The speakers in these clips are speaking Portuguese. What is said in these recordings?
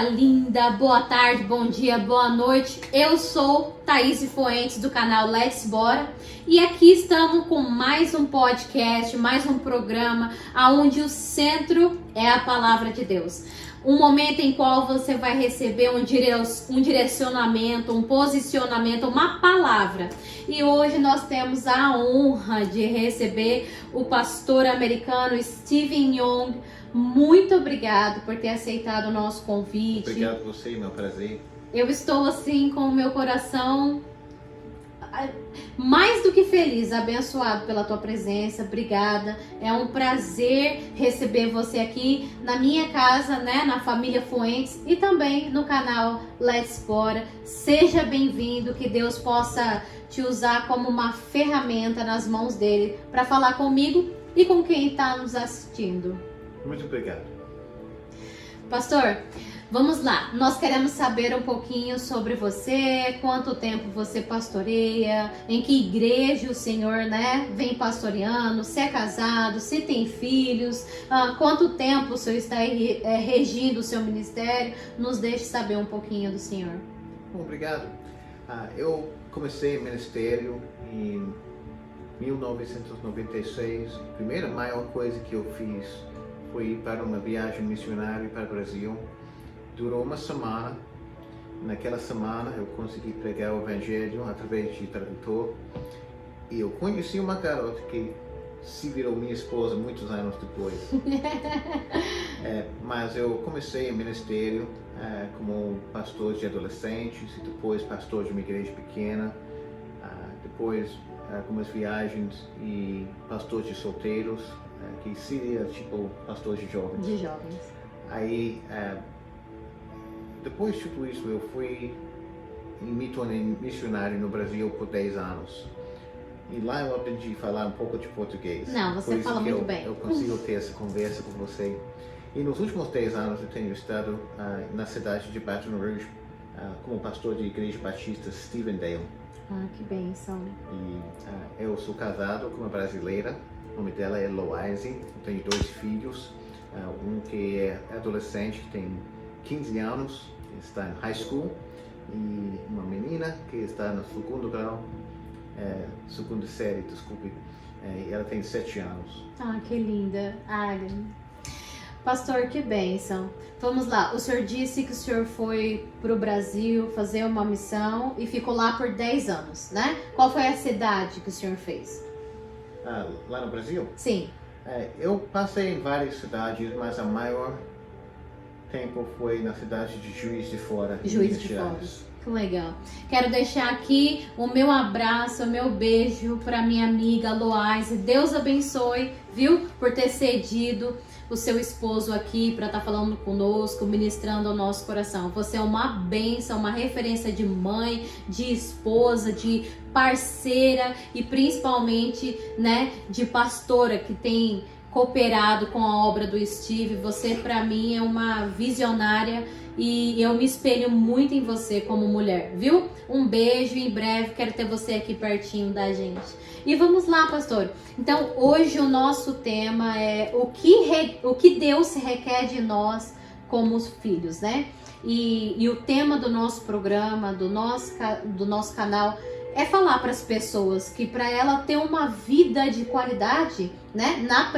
linda, boa tarde, bom dia, boa noite. Eu sou Thaís Fuentes do canal Let's Bora e aqui estamos com mais um podcast, mais um programa onde o centro é a palavra de Deus. Um momento em qual você vai receber um direcionamento, um posicionamento, uma palavra. E hoje nós temos a honra de receber o pastor americano Stephen Young. Muito obrigado por ter aceitado o nosso convite. Obrigado a você, meu prazer. Eu estou assim com o meu coração mais do que feliz, abençoado pela tua presença. Obrigada. É um prazer receber você aqui na minha casa, né, na família Fuentes e também no canal Let's Bora. Seja bem-vindo, que Deus possa te usar como uma ferramenta nas mãos dele para falar comigo e com quem está nos assistindo. Muito obrigado. Pastor, vamos lá. Nós queremos saber um pouquinho sobre você, quanto tempo você pastoreia, em que igreja o Senhor, né, vem pastoreando, se é casado, se tem filhos, quanto tempo o Senhor está regindo o seu ministério. Nos deixe saber um pouquinho do Senhor. Bom, obrigado. Eu comecei o ministério em 1996. A primeira maior coisa que eu fiz foi ir para uma viagem missionária para o Brasil. Durou uma semana. Naquela semana eu consegui pregar o evangelho através de tradutor. E eu conheci uma garota que se virou minha esposa muitos anos depois. Mas eu comecei o ministério como pastor de adolescentes e depois pastor de uma igreja pequena. Depois algumas viagens e pastor de solteiros, que seria tipo pastor de jovens. De jovens. Aí, depois de tudo isso, eu fui e me tornei missionário no Brasil por 10 anos. E lá eu aprendi a falar um pouco de português. Não, você fala muito bem. Eu consigo ter essa conversa com você. E nos últimos 10 anos eu tenho estado na cidade de Baton Rouge como pastor de igreja batista Stevendale. Que bênção. E eu sou casado com uma brasileira. O nome dela é Loise. Eu tenho 2 filhos. Um que é adolescente, que tem 15 anos, está em high school. E uma menina que está no segundo grau, segunda série, desculpe. E ela tem 7 anos. Que linda. Pastor, que bênção. Vamos lá, o senhor disse que o senhor foi para o Brasil fazer uma missão e ficou lá por 10 anos, né? Qual foi a cidade que o senhor fez? Lá no Brasil? Sim. Eu passei em várias cidades, mas a maior tempo foi na cidade de Juiz de Fora. Juiz de Fora. Que legal. Quero deixar aqui o meu abraço, o meu beijo para minha amiga Loise. Deus abençoe, viu? Por ter cedido o seu esposo aqui para estar falando conosco, ministrando ao nosso coração. Você é uma bênção, uma referência de mãe, de esposa, de parceira e principalmente, né, de pastora que tem cooperado com a obra do Steve. Você para mim é uma visionária e eu me espelho muito em você como mulher, viu? Um beijo, em breve quero ter você aqui pertinho da gente. E vamos lá, pastor. Então, hoje o nosso tema é o que Deus requer de nós como filhos, né? E o tema do nosso programa, do nosso canal, é falar para as pessoas que para ela ter uma vida de qualidade, né, na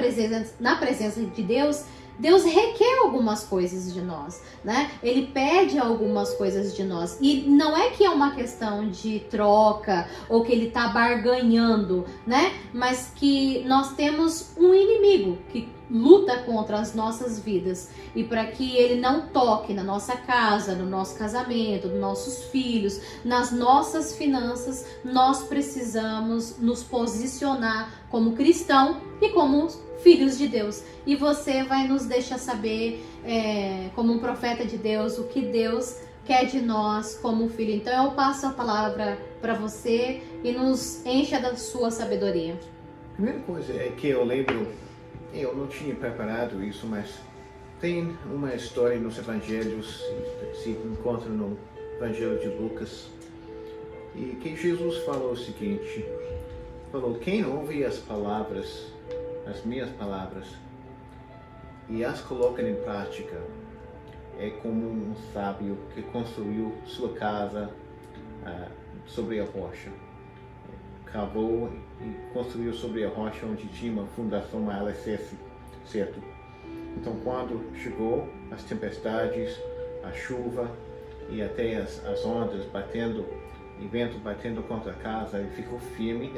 presença de Deus, Deus requer algumas coisas de nós, né? Ele pede algumas coisas de nós. E não é que é uma questão de troca ou que ele tá barganhando, né? Mas que nós temos um inimigo que luta contra as nossas vidas. E para que ele não toque na nossa casa, no nosso casamento, nos nossos filhos, nas nossas finanças, nós precisamos nos posicionar como cristão e como filhos de Deus. E você vai nos deixar saber, como um profeta de Deus, o que Deus quer de nós como filho. Então eu passo a palavra para você e nos encha da sua sabedoria. A primeira coisa é que eu lembro, eu não tinha preparado isso, mas tem uma história nos evangelhos, se encontra no evangelho de Lucas, e que Jesus falou o seguinte, quem ouve as minhas palavras, e as coloca em prática, é como um sábio que construiu sua casa sobre a rocha. Cavou e construiu sobre a rocha onde tinha uma fundação, uma alicerce, certo? Então, quando chegou as tempestades, a chuva e até as ondas batendo, e vento batendo contra a casa, ela ficou firme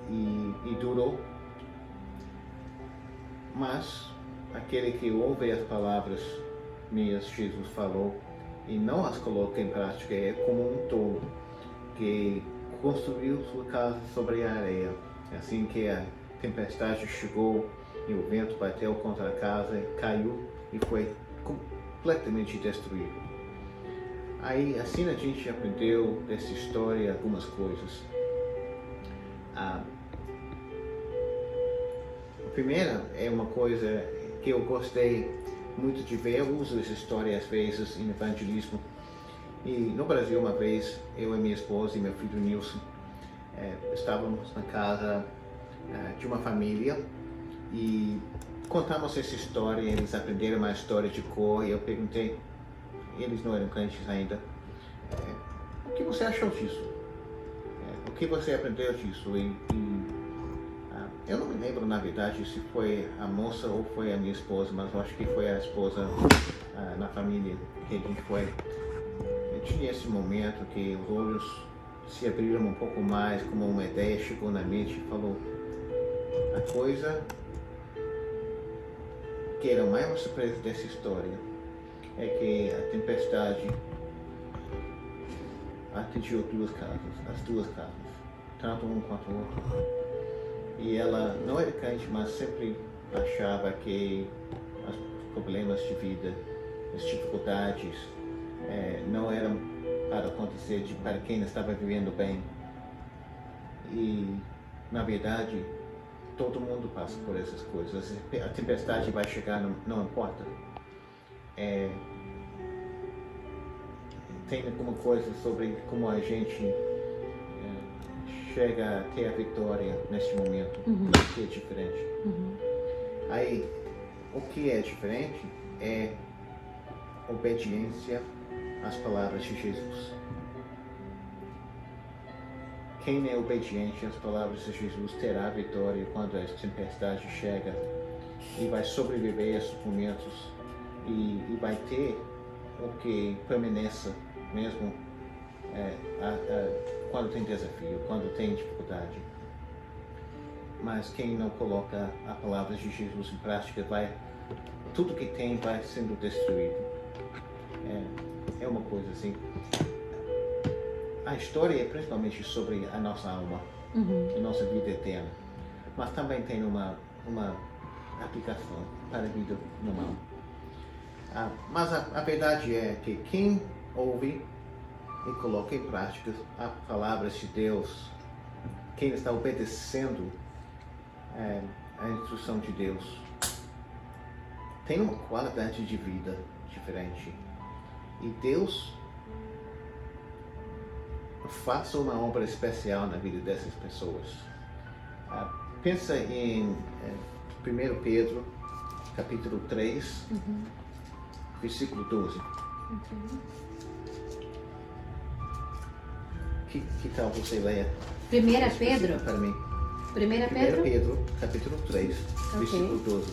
e durou. Mas aquele que ouve as palavras minhas, Jesus falou, e não as coloca em prática, é como um tolo que construiu sua casa sobre a areia. Assim que a tempestade chegou e o vento bateu contra a casa, caiu e foi completamente destruído. Aí, assim a gente aprendeu dessa história algumas coisas. A primeira é uma coisa que eu gostei muito de ver. Eu uso essa história às vezes em evangelismo. E no Brasil, uma vez, eu e minha esposa e meu filho Nilson estávamos na casa de uma família e contamos essa história. Eles aprenderam uma história de cor e eu perguntei, eles não eram crentes ainda, o que você achou disso? O que você aprendeu disso? Eu não me lembro, na verdade, se foi a moça ou foi a minha esposa, mas eu acho que foi a esposa na família que a gente foi. Eu tinha esse momento que os olhos se abriram um pouco mais, como uma ideia chegou na mente e falou, a coisa que era mais uma surpresa dessa história é que a tempestade atingiu as duas casas, tanto um quanto o outro. E ela não era crente, mas sempre achava que os problemas de vida, as dificuldades, não eram para acontecer para quem estava vivendo bem. E, na verdade, todo mundo passa por essas coisas. A tempestade vai chegar, não importa. Tem alguma coisa sobre como a gente chega a ter a vitória nesse momento, que é diferente. Aí, o que é diferente é obediência às palavras de Jesus. Quem é obediente às palavras de Jesus terá a vitória quando a tempestade chega e vai sobreviver a esses momentos e vai ter o que permaneça mesmo quando tem desafio, quando tem dificuldade. Mas quem não coloca a palavra de Jesus em prática, tudo que tem vai sendo destruído. É uma coisa assim. A história é principalmente sobre a nossa alma, a nossa vida eterna, mas também tem uma aplicação para a vida normal. Mas a verdade é que quem ouve e coloca em prática as palavras de Deus, quem está obedecendo a instrução de Deus, tem uma qualidade de vida diferente. E Deus faça uma obra especial na vida dessas pessoas. Pensa em 1 Pedro, capítulo 3, versículo 12. Que tal você leia? 1 Pedro? Para mim. 1 Pedro? 1 Pedro, capítulo 3, versículo 12.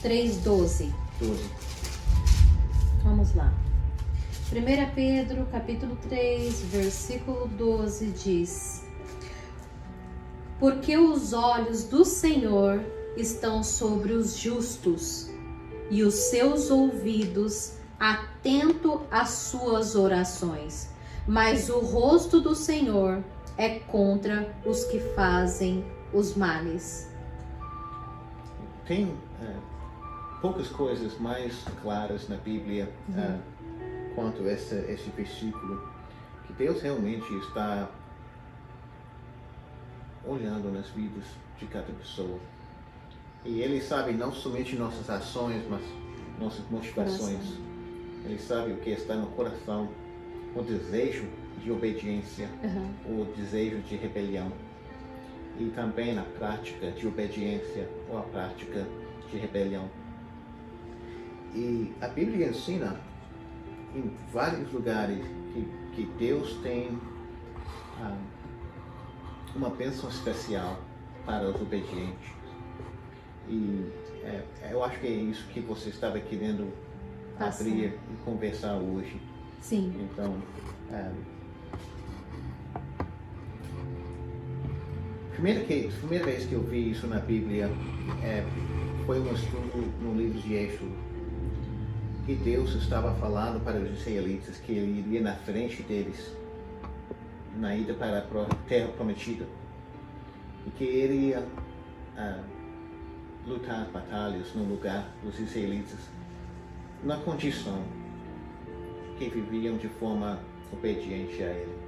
3:12. 12. Vamos lá. 1 Pedro, capítulo 3, versículo 12 diz: Porque os olhos do Senhor estão sobre os justos, e os seus ouvidos atento às suas orações, mas o rosto do Senhor é contra os que fazem os males. Tem poucas coisas mais claras na Bíblia quanto a esse versículo, que Deus realmente está olhando nas vidas de cada pessoa. E Ele sabe não somente nossas ações, mas nossas motivações. Ele sabe o que está no coração, o desejo de obediência, o desejo de rebelião. E também a prática de obediência ou a prática de rebelião. E a Bíblia ensina em vários lugares que Deus tem uma bênção especial para os obedientes. E eu acho que é isso que você estava querendo abrir e conversar hoje. Sim. Então, primeira vez que eu vi isso na Bíblia foi um estudo no livro de Êxodo, que Deus estava falando para os israelitas que ele iria na frente deles na ida para a terra prometida e que ele ia lutar as batalhas no lugar dos israelitas na condição que viviam de forma obediente a ele,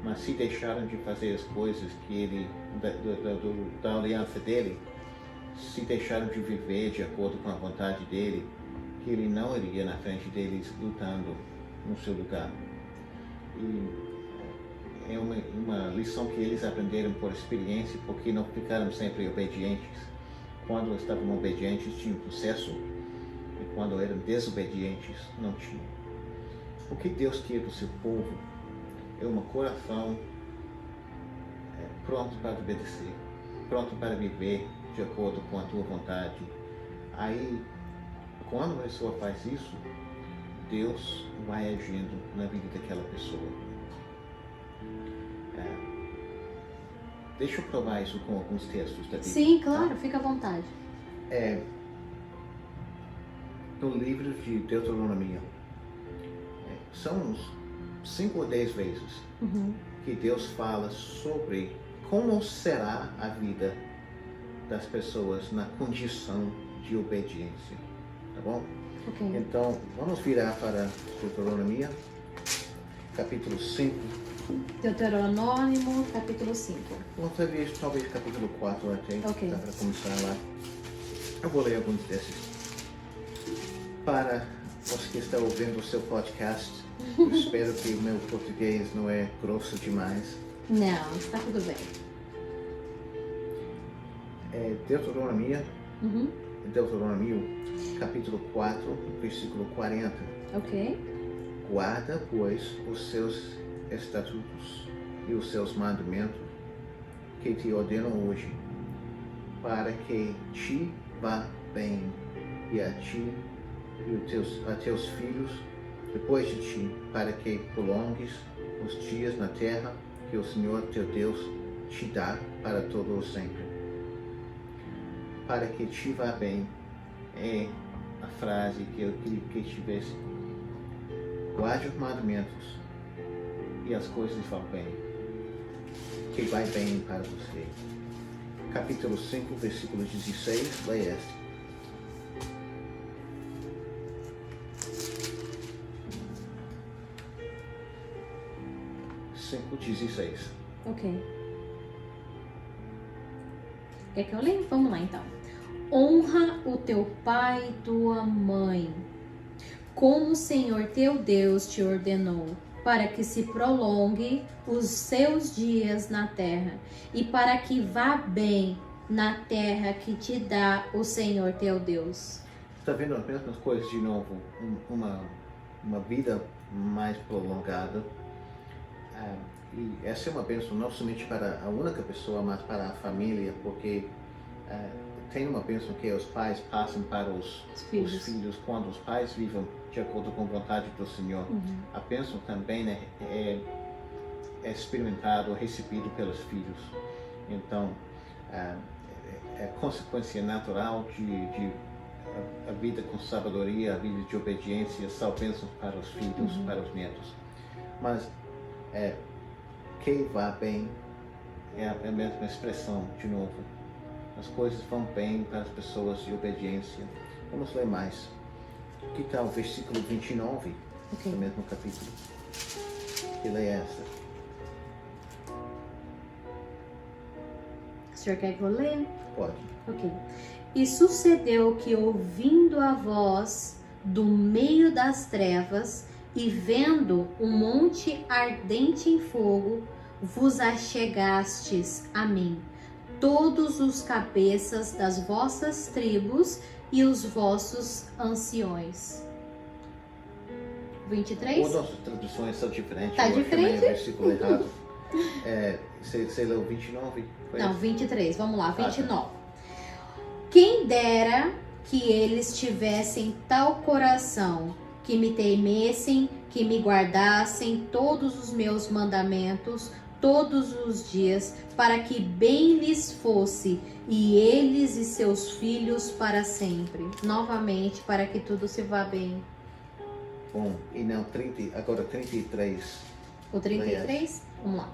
mas se deixaram de fazer as coisas que ele da aliança dele, se deixaram de viver de acordo com a vontade dele, que ele não iria na frente deles lutando no seu lugar. E é uma lição que eles aprenderam por experiência, porque não ficaram sempre obedientes. Quando estavam obedientes tinham sucesso, e quando eram desobedientes não tinham. O que Deus quer do seu povo é um coração pronto para obedecer, pronto para viver de acordo com a tua vontade. Aí, quando a pessoa faz isso, Deus vai agindo na vida daquela pessoa. Deixa eu provar isso com alguns textos da Bíblia. Sim, claro, fica à vontade. No livro de Deuteronômio, são uns 5 ou 10 vezes que Deus fala sobre como será a vida das pessoas na condição de obediência, tá bom? Ok. Então, vamos virar para Deuteronômio, capítulo 5. Deuteronômio, capítulo 5. Vamos ver talvez capítulo 4 até, Ok. dá para começar lá. Eu vou ler alguns desses. Para você que está ouvindo o seu podcast, eu espero que o meu português não é grosso demais. Não, está tudo bem. Deuteronômio, capítulo 4, versículo 40. Ok. Guarda, pois, os seus estatutos e os seus mandamentos que te ordeno hoje, para que te vá bem, e a ti e a teus filhos depois de ti, para que prolongues os dias na terra que o Senhor teu Deus te dá para todo o sempre. Para que te vá bem é a frase que eu queria que estivesse. Guarde os mandamentos e as coisas vão bem, que vai bem para você. Capítulo 5, versículo 16, leia este. 5:16. Ok. Quer que eu leia? Vamos lá então. Honra o teu pai e tua mãe, como o Senhor teu Deus te ordenou, para que se prolongue os seus dias na terra, e para que vá bem na terra que te dá o Senhor teu Deus. Está vendo as mesmas coisas de novo? Uma vida mais prolongada. E essa é uma bênção não somente para a única pessoa, mas para a família, porque tem uma bênção que os pais passam para os filhos quando os pais vivem de acordo com a vontade do Senhor. A bênção também é experimentado, recebido pelos filhos. Então, é consequência natural de a vida com sabedoria, a vida de obediência, são bênçãos para os filhos, para os netos. Mas que vá bem é a mesma expressão, de novo. As coisas vão bem para as pessoas de obediência. Vamos ler mais. Que tal o versículo 29 do mesmo capítulo? Que lê essa. O senhor quer que eu leia? Pode. Ok. E sucedeu que, ouvindo a voz do meio das trevas e vendo um monte ardente em fogo, vos achegastes a mim, todos os cabeças das vossas tribos e os vossos anciões. 23? Ou nossas traduções são diferentes. Tá eu diferente? chamei o versículo errado. Você leu 29? Foi Não, isso? 23. Vamos lá, tá. 29. Quem dera que eles tivessem tal coração, que me temessem, que me guardassem todos os meus mandamentos, todos os dias, para que bem lhes fosse, e eles e seus filhos para sempre. Novamente, para que tudo se vá bem. Bom, e não, agora 33. O 33? Vamos lá.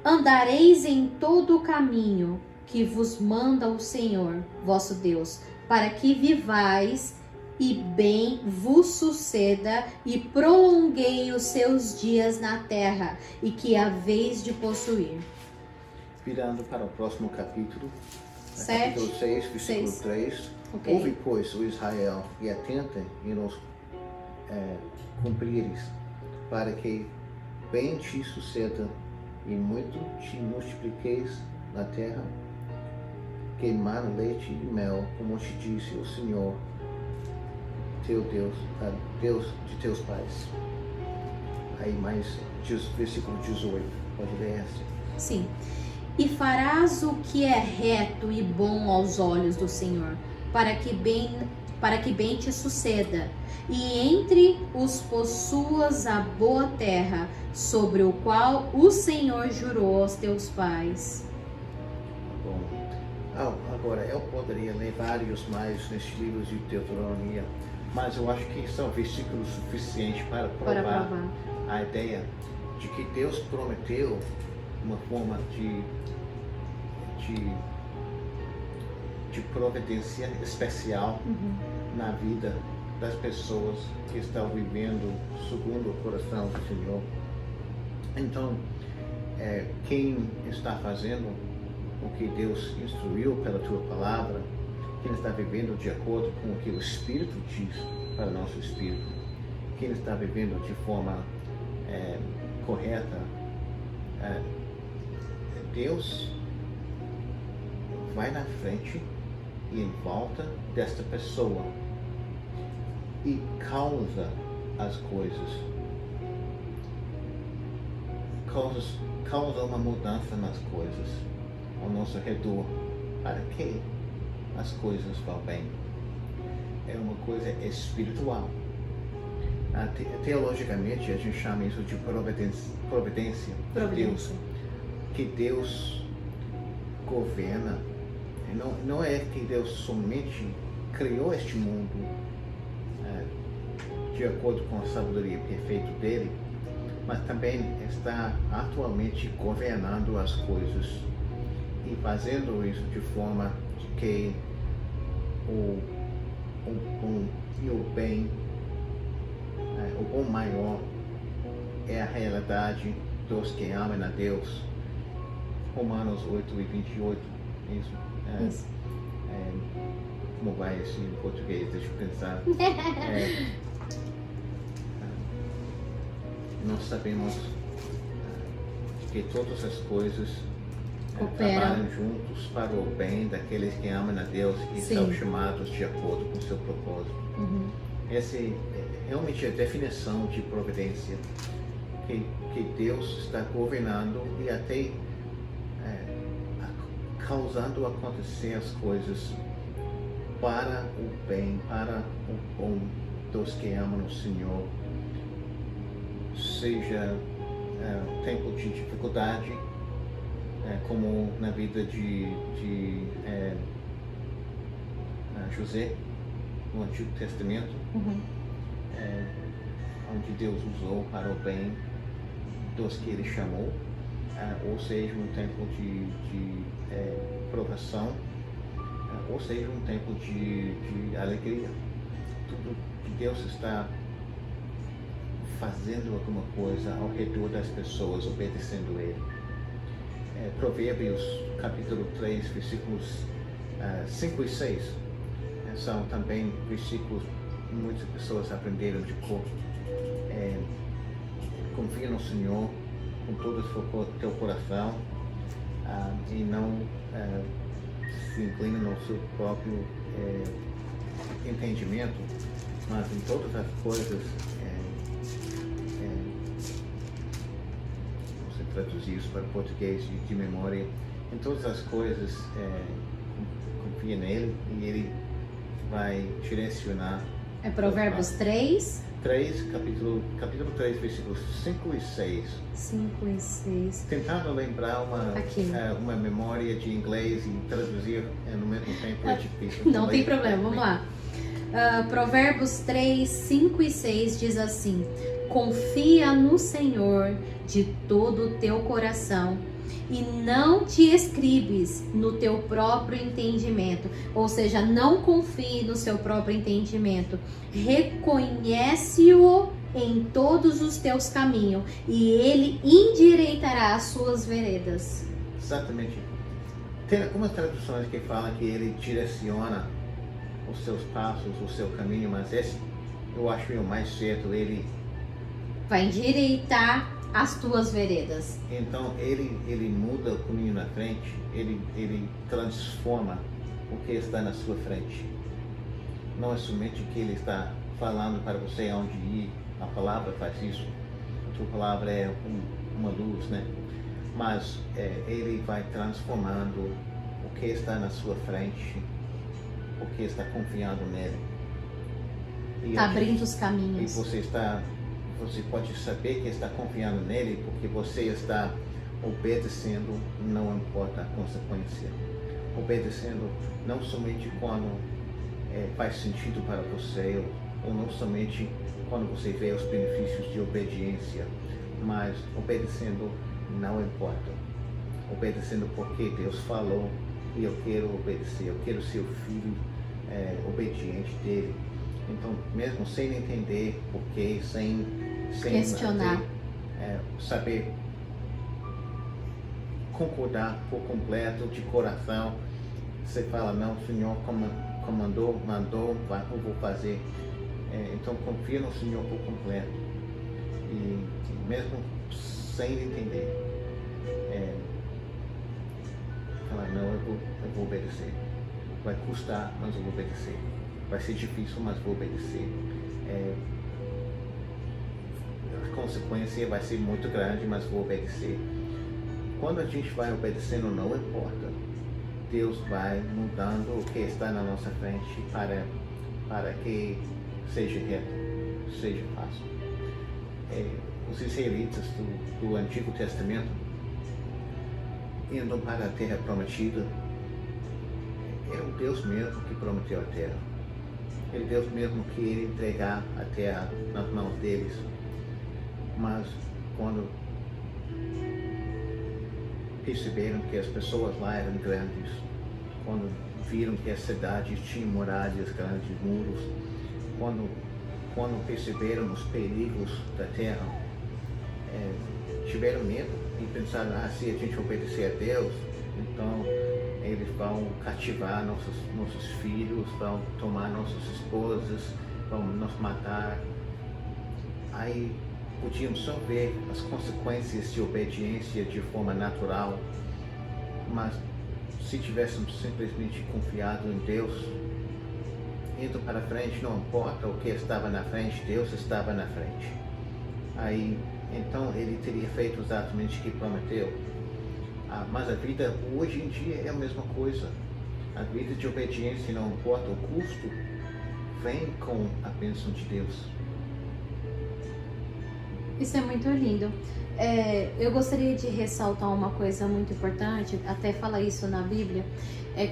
Andareis em todo o caminho que vos manda o Senhor, vosso Deus, para que vivais e bem vos suceda e prolonguei os seus dias na terra e que haveis de possuir. Virando para o próximo capítulo. 7, Capítulo 6, versículo 6. 3. Ok. Ouve, pois, o Israel, e atentem e nos cumprires, para que bem te suceda e muito te multipliqueis na terra, que emana leite e mel, como te disse o Senhor, teu Deus, Deus de teus pais. Aí mais versículo 18, pode ler essa. Sim. E farás o que é reto e bom aos olhos do Senhor, para que bem te suceda, e entre os possuas a boa terra, sobre o qual o Senhor jurou aos teus pais. Bom, agora eu poderia ler vários mais nesses livros de Deuteronomia, mas eu acho que são versículos suficientes para provar a ideia de que Deus prometeu uma forma de providência especial na vida das pessoas que estão vivendo segundo o coração do Senhor. Então, quem está fazendo o que Deus instruiu pela tua palavra, quem está vivendo de acordo com o que o Espírito diz para o nosso Espírito, quem está vivendo de forma correta, Deus vai na frente e em volta desta pessoa e causa as coisas, causa uma mudança nas coisas ao nosso redor, para que as coisas vão bem. É uma coisa espiritual. Teologicamente a gente chama isso de providência de Deus, que Deus governa. Não é que Deus somente criou este mundo de acordo com a sabedoria perfeita dele, mas também está atualmente governando as coisas e fazendo isso de forma que o bom e o bem, o bom maior é a realidade dos que amam a Deus. Romanos 8 e 28, isso. Como vai assim em português? Deixa eu pensar. Nós sabemos que todas as coisas trabalham juntos para o bem daqueles que amam a Deus e são chamados de acordo com o seu propósito. Essa é realmente a definição de providência, que Deus está governando e até causando acontecer as coisas para o bem, para o bom dos que amam o Senhor. Seja tempo de dificuldade, como na vida de José, no Antigo Testamento, onde Deus usou para o bem dos que Ele chamou, ou seja, um tempo de provação, ou seja, um tempo de alegria. Tudo que Deus está fazendo alguma coisa ao redor das pessoas, obedecendo Ele. Provérbios capítulo 3, versículos 5 e 6 são também versículos que muitas pessoas aprenderam de cor. Confia no Senhor com todo o teu coração e não se inclina no seu próprio entendimento, mas em todas as coisas, você traduzir isso para o português de memória, em todas as coisas, confia nele e ele vai direcionar. É Provérbios 3? 3, capítulo 3, versículos 5 e 6. 5 e 6. Tentando lembrar uma memória de inglês e traduzir no mesmo tempo é difícil. Não tem problema, vamos lá. Provérbios 3, 5 e 6 diz assim: confia no Senhor de todo o teu coração e não te escribes no teu próprio entendimento. Ou seja, não confie no seu próprio entendimento. Reconhece-o em todos os teus caminhos e ele endireitará as suas veredas. Exatamente. Tem algumas traduções que falam que ele direciona os seus passos, o seu caminho, mas esse eu acho o mais certo. Ele vai endireitar as tuas veredas. Então ele muda o caminho na frente, ele transforma o que está na sua frente. Não é somente que ele está falando para você onde ir, a palavra faz isso, a tua palavra é uma luz, né? Mas ele vai transformando o que está na sua frente, porque está confiando nele. Está abrindo os caminhos. E você pode saber que está confiando nele porque você está obedecendo, não importa a consequência. Obedecendo não somente quando faz sentido para você, ou não somente quando você vê os benefícios de obediência, mas obedecendo não importa. Obedecendo porque Deus falou e eu quero obedecer, eu quero ser o filho obediente dele. Então, mesmo sem entender porquê, sem questionar, saber concordar por completo, de coração, você fala, não, o Senhor mandou, eu vou fazer. Então, confia no Senhor por completo. E mesmo sem entender, falar, não, eu vou obedecer. Vai custar, mas eu vou obedecer. Vai ser difícil, mas vou obedecer. A consequência vai ser muito grande, mas vou obedecer. Quando a gente vai obedecendo, não importa. Deus vai mudando o que está na nossa frente para que seja reto, seja fácil. Os israelitas do Antigo Testamento, indo para a Terra Prometida, era o Deus mesmo que prometeu a terra. Era o Deus mesmo que ia entregar a terra nas mãos deles. Mas quando perceberam que as pessoas lá eram grandes, quando viram que as cidades tinham muralhas, grandes muros, quando perceberam os perigos da terra, tiveram medo e pensaram, se a gente obedecer a Deus, então eles vão cativar nossos filhos, vão tomar nossas esposas, vão nos matar. Aí podiam só ver as consequências de obediência de forma natural, mas se tivéssemos simplesmente confiado em Deus, indo para frente, não importa o que estava na frente, Deus estava na frente. Aí, então ele teria feito exatamente o que prometeu. Mas a vida hoje em dia é a mesma coisa. A vida de obediência, não importa o custo, vem com a bênção de Deus. Isso é muito lindo. Eu gostaria de ressaltar uma coisa muito importante, até fala isso na Bíblia.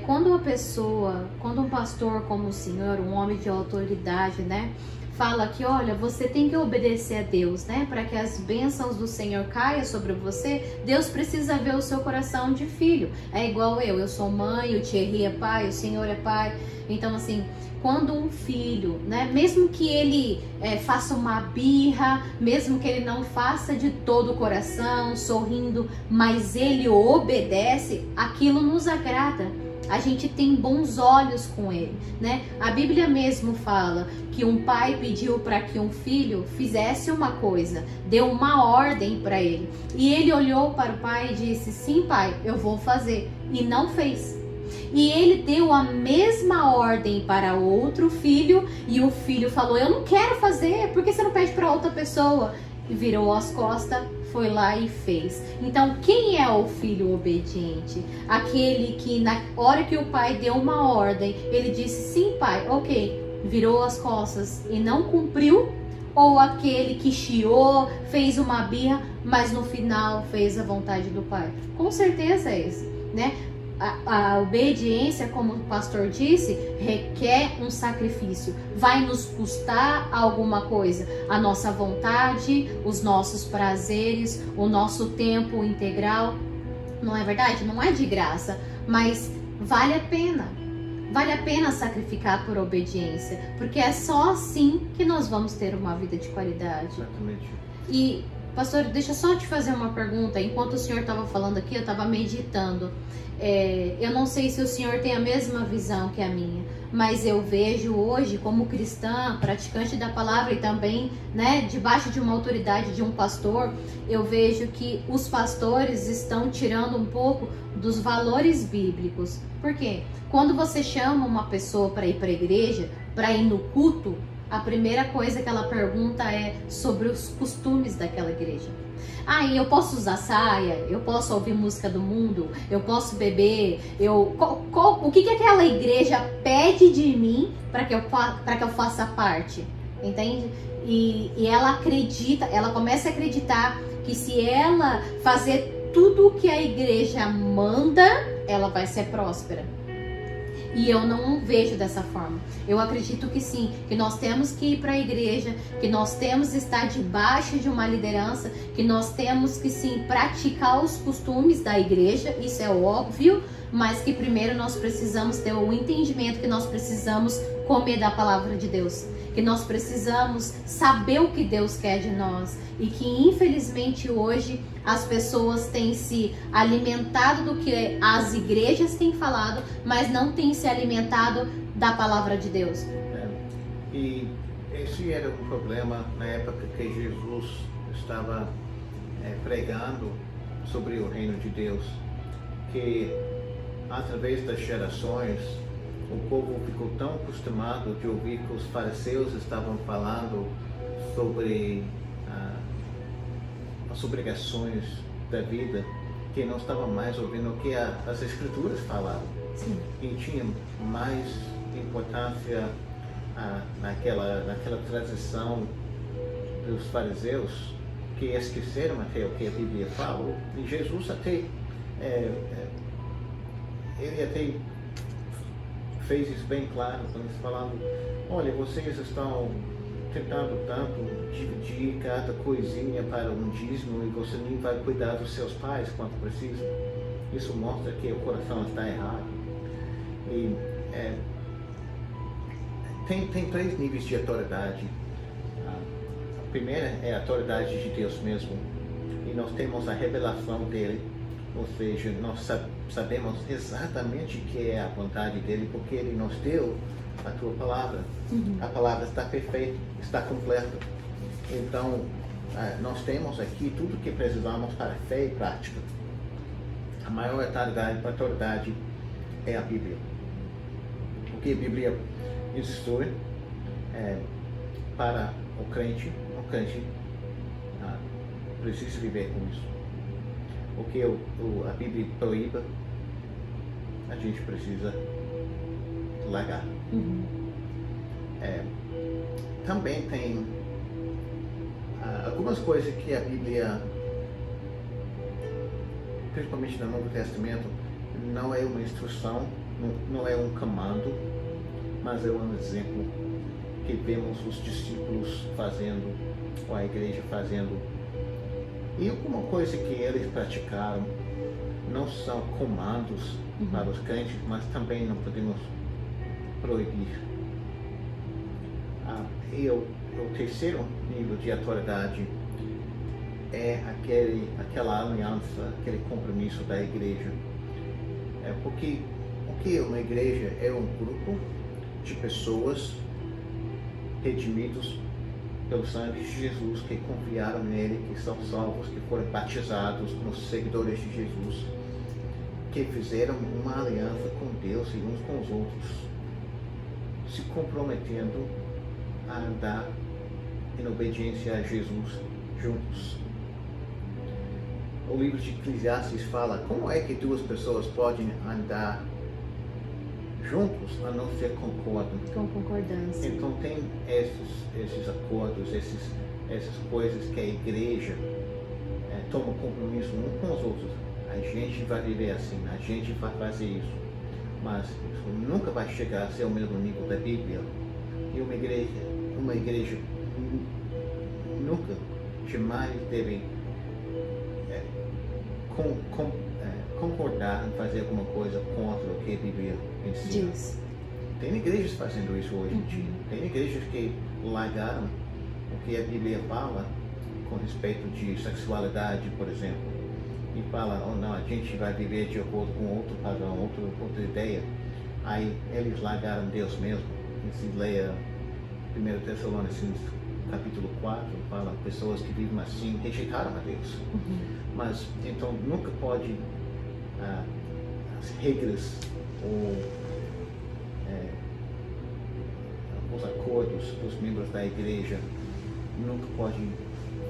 Quando um pastor como o Senhor, um homem de autoridade, né, fala que, olha, você tem que obedecer a Deus, né, para que as bênçãos do Senhor caiam sobre você, Deus precisa ver o seu coração de filho. É igual eu sou mãe, o Thierry é pai, o Senhor é pai. Então, assim, quando um filho, né, mesmo que ele faça uma birra, mesmo que ele não faça de todo o coração, sorrindo, mas ele obedece, aquilo nos agrada. A gente tem bons olhos com ele, né? A Bíblia mesmo fala que um pai pediu para que um filho fizesse uma coisa, deu uma ordem para ele. E ele olhou para o pai e disse, sim pai, eu vou fazer. E não fez. E ele deu a mesma ordem para outro filho, e o filho falou: eu não quero fazer, por que você não pede para outra pessoa? E virou as costas, foi lá e fez. Então, quem é o filho obediente? Aquele que na hora que o pai deu uma ordem, ele disse: sim, pai, ok, virou as costas e não cumpriu? Ou aquele que chiou, fez uma birra, mas no final fez a vontade do pai? Com certeza é esse, né? A obediência, como o pastor disse, requer um sacrifício. Vai nos custar alguma coisa. A nossa vontade, os nossos prazeres, o nosso tempo integral. Não é verdade? Não é de graça, mas vale a pena. Vale a pena sacrificar por obediência, porque é só assim que nós vamos ter uma vida de qualidade. Exatamente. E, pastor, deixa eu só te fazer uma pergunta. Enquanto o senhor estava falando aqui, eu estava meditando. Eu não sei se o senhor tem a mesma visão que a minha, mas eu vejo hoje, como cristã, praticante da palavra e também, né, debaixo de uma autoridade de um pastor, eu vejo que os pastores estão tirando um pouco dos valores bíblicos. Por quê? Quando você chama uma pessoa para ir para a igreja, para ir no culto, a primeira coisa que ela pergunta é sobre os costumes daquela igreja. E eu posso usar saia, eu posso ouvir música do mundo, eu posso beber, o que aquela igreja pede de mim para que eu faça parte, entende? E ela acredita, ela começa a acreditar que se ela fazer tudo o que a igreja manda, ela vai ser próspera. E eu não vejo dessa forma. Eu acredito que sim, que nós temos que ir para a igreja, que nós temos que estar debaixo de uma liderança, que nós temos que sim praticar os costumes da igreja, isso é óbvio, mas que primeiro nós precisamos ter o entendimento que nós precisamos comer da palavra de Deus, que nós precisamos saber o que Deus quer de nós, e que infelizmente hoje as pessoas têm se alimentado do que as igrejas têm falado, mas não têm se alimentado da palavra de Deus. E esse era um problema na época que Jesus estava pregando sobre o reino de Deus, que através das gerações o povo ficou tão acostumado de ouvir que os fariseus estavam falando sobre as obrigações da vida, que não estavam mais ouvindo o que as escrituras falavam. Sim. E tinha mais importância naquela transição dos fariseus, que esqueceram até o que a Bíblia fala. E Jesus ele até fez isso bem claro, quando ele falando: olha, vocês estão tentando tanto dividir cada coisinha para um dízimo e você nem vai cuidar dos seus pais quanto precisa. Isso mostra que o coração está errado. E tem 3 níveis de autoridade. A primeira é a autoridade de Deus mesmo, e nós temos a revelação dele, ou seja, nós sabemos exatamente o que é a vontade dele, porque ele nos deu a tua palavra. A palavra está perfeita, está completa. Então, nós temos aqui tudo o que precisamos para fé e prática. A maior autoridade é a Bíblia. O que a Bíblia instrui para o crente precisa viver com isso. O que a Bíblia proíbe, a gente precisa largar. Também tem algumas coisas que a Bíblia, principalmente no Novo Testamento, não é uma instrução, não é um comando, mas é um exemplo que vemos os discípulos fazendo, ou a igreja fazendo. E alguma coisa que eles praticaram não são comandos para os crentes, mas também não podemos proibir. E o terceiro nível de autoridade é aquela aliança, aquele compromisso da igreja. Porque o que é uma igreja? É um grupo de pessoas redimidos pelo sangue de Jesus, que confiaram nele, que são salvos, que foram batizados como seguidores de Jesus, que fizeram uma aliança com Deus e uns com os outros, se comprometendo a andar em obediência a Jesus juntos. O livro de Eclesiastes fala como é que duas pessoas podem andar juntos a não ser concordam. Com concordância. Então tem esses acordos, essas coisas que a igreja toma compromisso um com os outros. A gente vai viver assim, a gente vai fazer isso. Mas isso nunca vai chegar a ser o mesmo nível da Bíblia. E uma igreja nunca, jamais deve concordar em fazer alguma coisa contra o que a Bíblia ensina. Diz. Tem igrejas fazendo isso hoje em dia. Tem igrejas que largaram o que a Bíblia fala com respeito de sexualidade, por exemplo, e fala, oh não, a gente vai viver de acordo com outro padrão, outra ideia. Aí eles largaram Deus mesmo. E se leia 1 Tessalonicenses capítulo 4, fala pessoas que vivem assim rejeitaram a Deus. Mas então nunca pode as regras ou os acordos dos membros da igreja nunca podem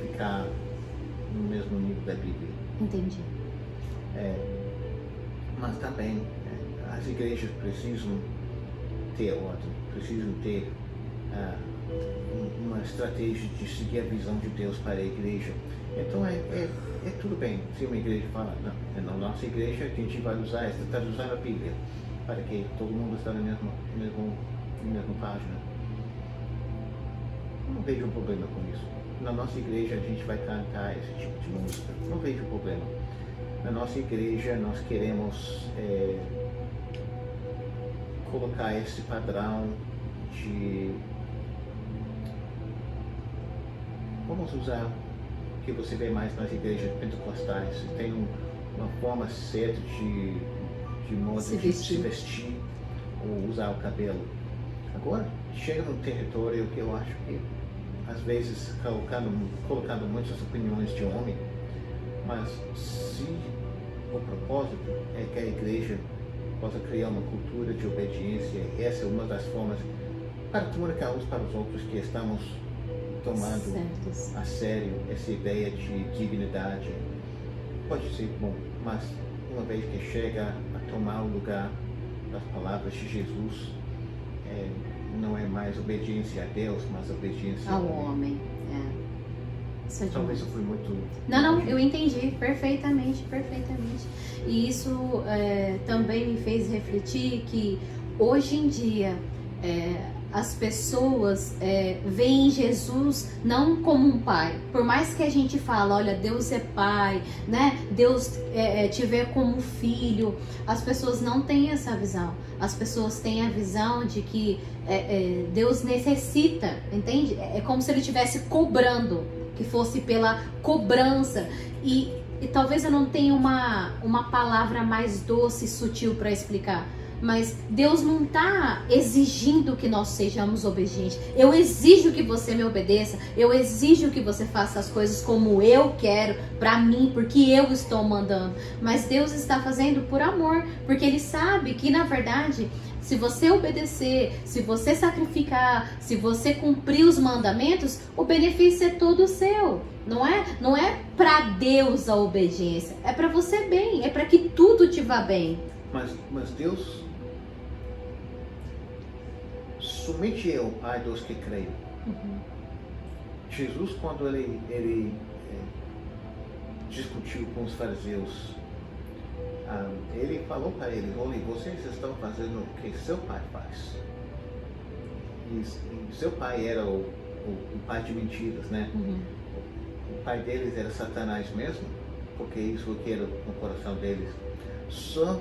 ficar no mesmo nível da Bíblia. Entendi. Mas também as igrejas precisam ter ordem, precisam ter uma estratégia de seguir a visão de Deus para a igreja. Então é tudo bem se uma igreja fala, não, na nossa igreja a gente vai usar está usando a Bíblia para que todo mundo esteja na mesma página. Não vejo um problema com isso. Na nossa igreja a gente vai cantar esse tipo de música. Não vejo problema. Na nossa igreja nós queremos colocar esse padrão de... Vamos usar o que você vê mais nas igrejas pentecostais. Tem uma forma certa de modo de se vestir ou usar o cabelo. Agora, chega num território que eu acho que, às vezes, colocando muitas opiniões de homem, mas se o propósito é que a igreja possa criar uma cultura de obediência, essa é uma das formas para comunicar uns para os outros que estamos tomando a sério essa ideia de dignidade. Pode ser bom, mas uma vez que chega a tomar o lugar das palavras de Jesus, não é mais obediência a Deus, mas obediência ao homem. Talvez eu fui muito... Não, eu entendi perfeitamente. E isso também me fez refletir que hoje em dia as pessoas veem Jesus não como um pai. Por mais que a gente fale, olha, Deus é pai, né? Deus te vê como filho. As pessoas não têm essa visão. As pessoas têm a visão de que Deus necessita, entende? É como se ele estivesse cobrando, que fosse pela cobrança. E talvez eu não tenha uma palavra mais doce e sutil para explicar. Mas Deus não está exigindo que nós sejamos obedientes. Eu exijo que você me obedeça. Eu exijo que você faça as coisas como eu quero, para mim, porque eu estou mandando. Mas Deus está fazendo por amor, porque Ele sabe que, na verdade, se você obedecer, se você sacrificar, se você cumprir os mandamentos, o benefício é todo seu. Não é para Deus a obediência, é para você bem, é para que tudo te vá bem. Mas Deus somente é o Pai dos que creem. Jesus, quando ele discutiu com os fariseus, ele falou para eles, olha, vocês estão fazendo o que seu pai faz. E seu pai era o pai de mentiras, né? O pai deles era Satanás mesmo, porque isso que era no coração deles. Só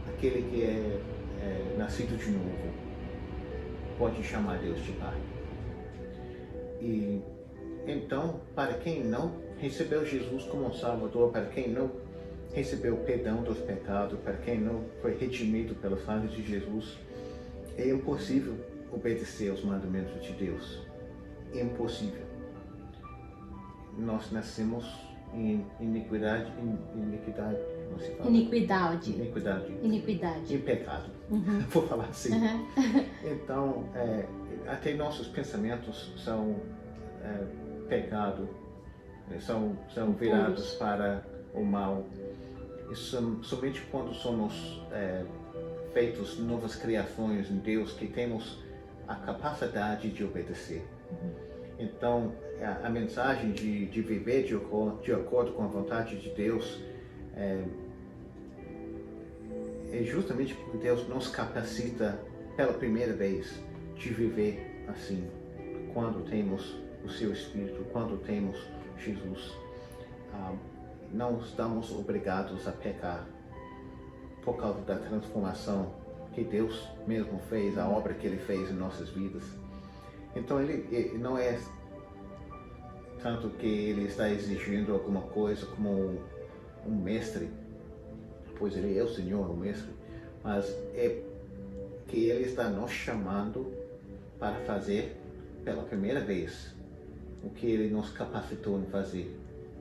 aquele que é nascido de novo pode chamar Deus de Pai. E então, para quem não recebeu Jesus como um Salvador, para quem não recebeu o perdão dos pecados, para quem não foi redimido pela sangue de Jesus, é impossível obedecer aos mandamentos de Deus. É impossível. Nós nascemos em iniquidade, como se fala? Iniquidade. Em pecado. Vou falar assim. Então, até nossos pensamentos são pecado, são virados para o mal. E somente quando somos feitos novas criações em Deus que temos a capacidade de obedecer. Então, a mensagem de viver de acordo com a vontade de Deus é justamente porque Deus nos capacita pela primeira vez de viver assim, quando temos o seu Espírito, quando temos Jesus. Não estamos obrigados a pecar por causa da transformação que Deus mesmo fez, a obra que Ele fez em nossas vidas. Então Ele não é tanto que Ele está exigindo alguma coisa como um mestre, pois Ele é o Senhor, o mestre, mas é que Ele está nos chamando para fazer pela primeira vez o que Ele nos capacitou em fazer.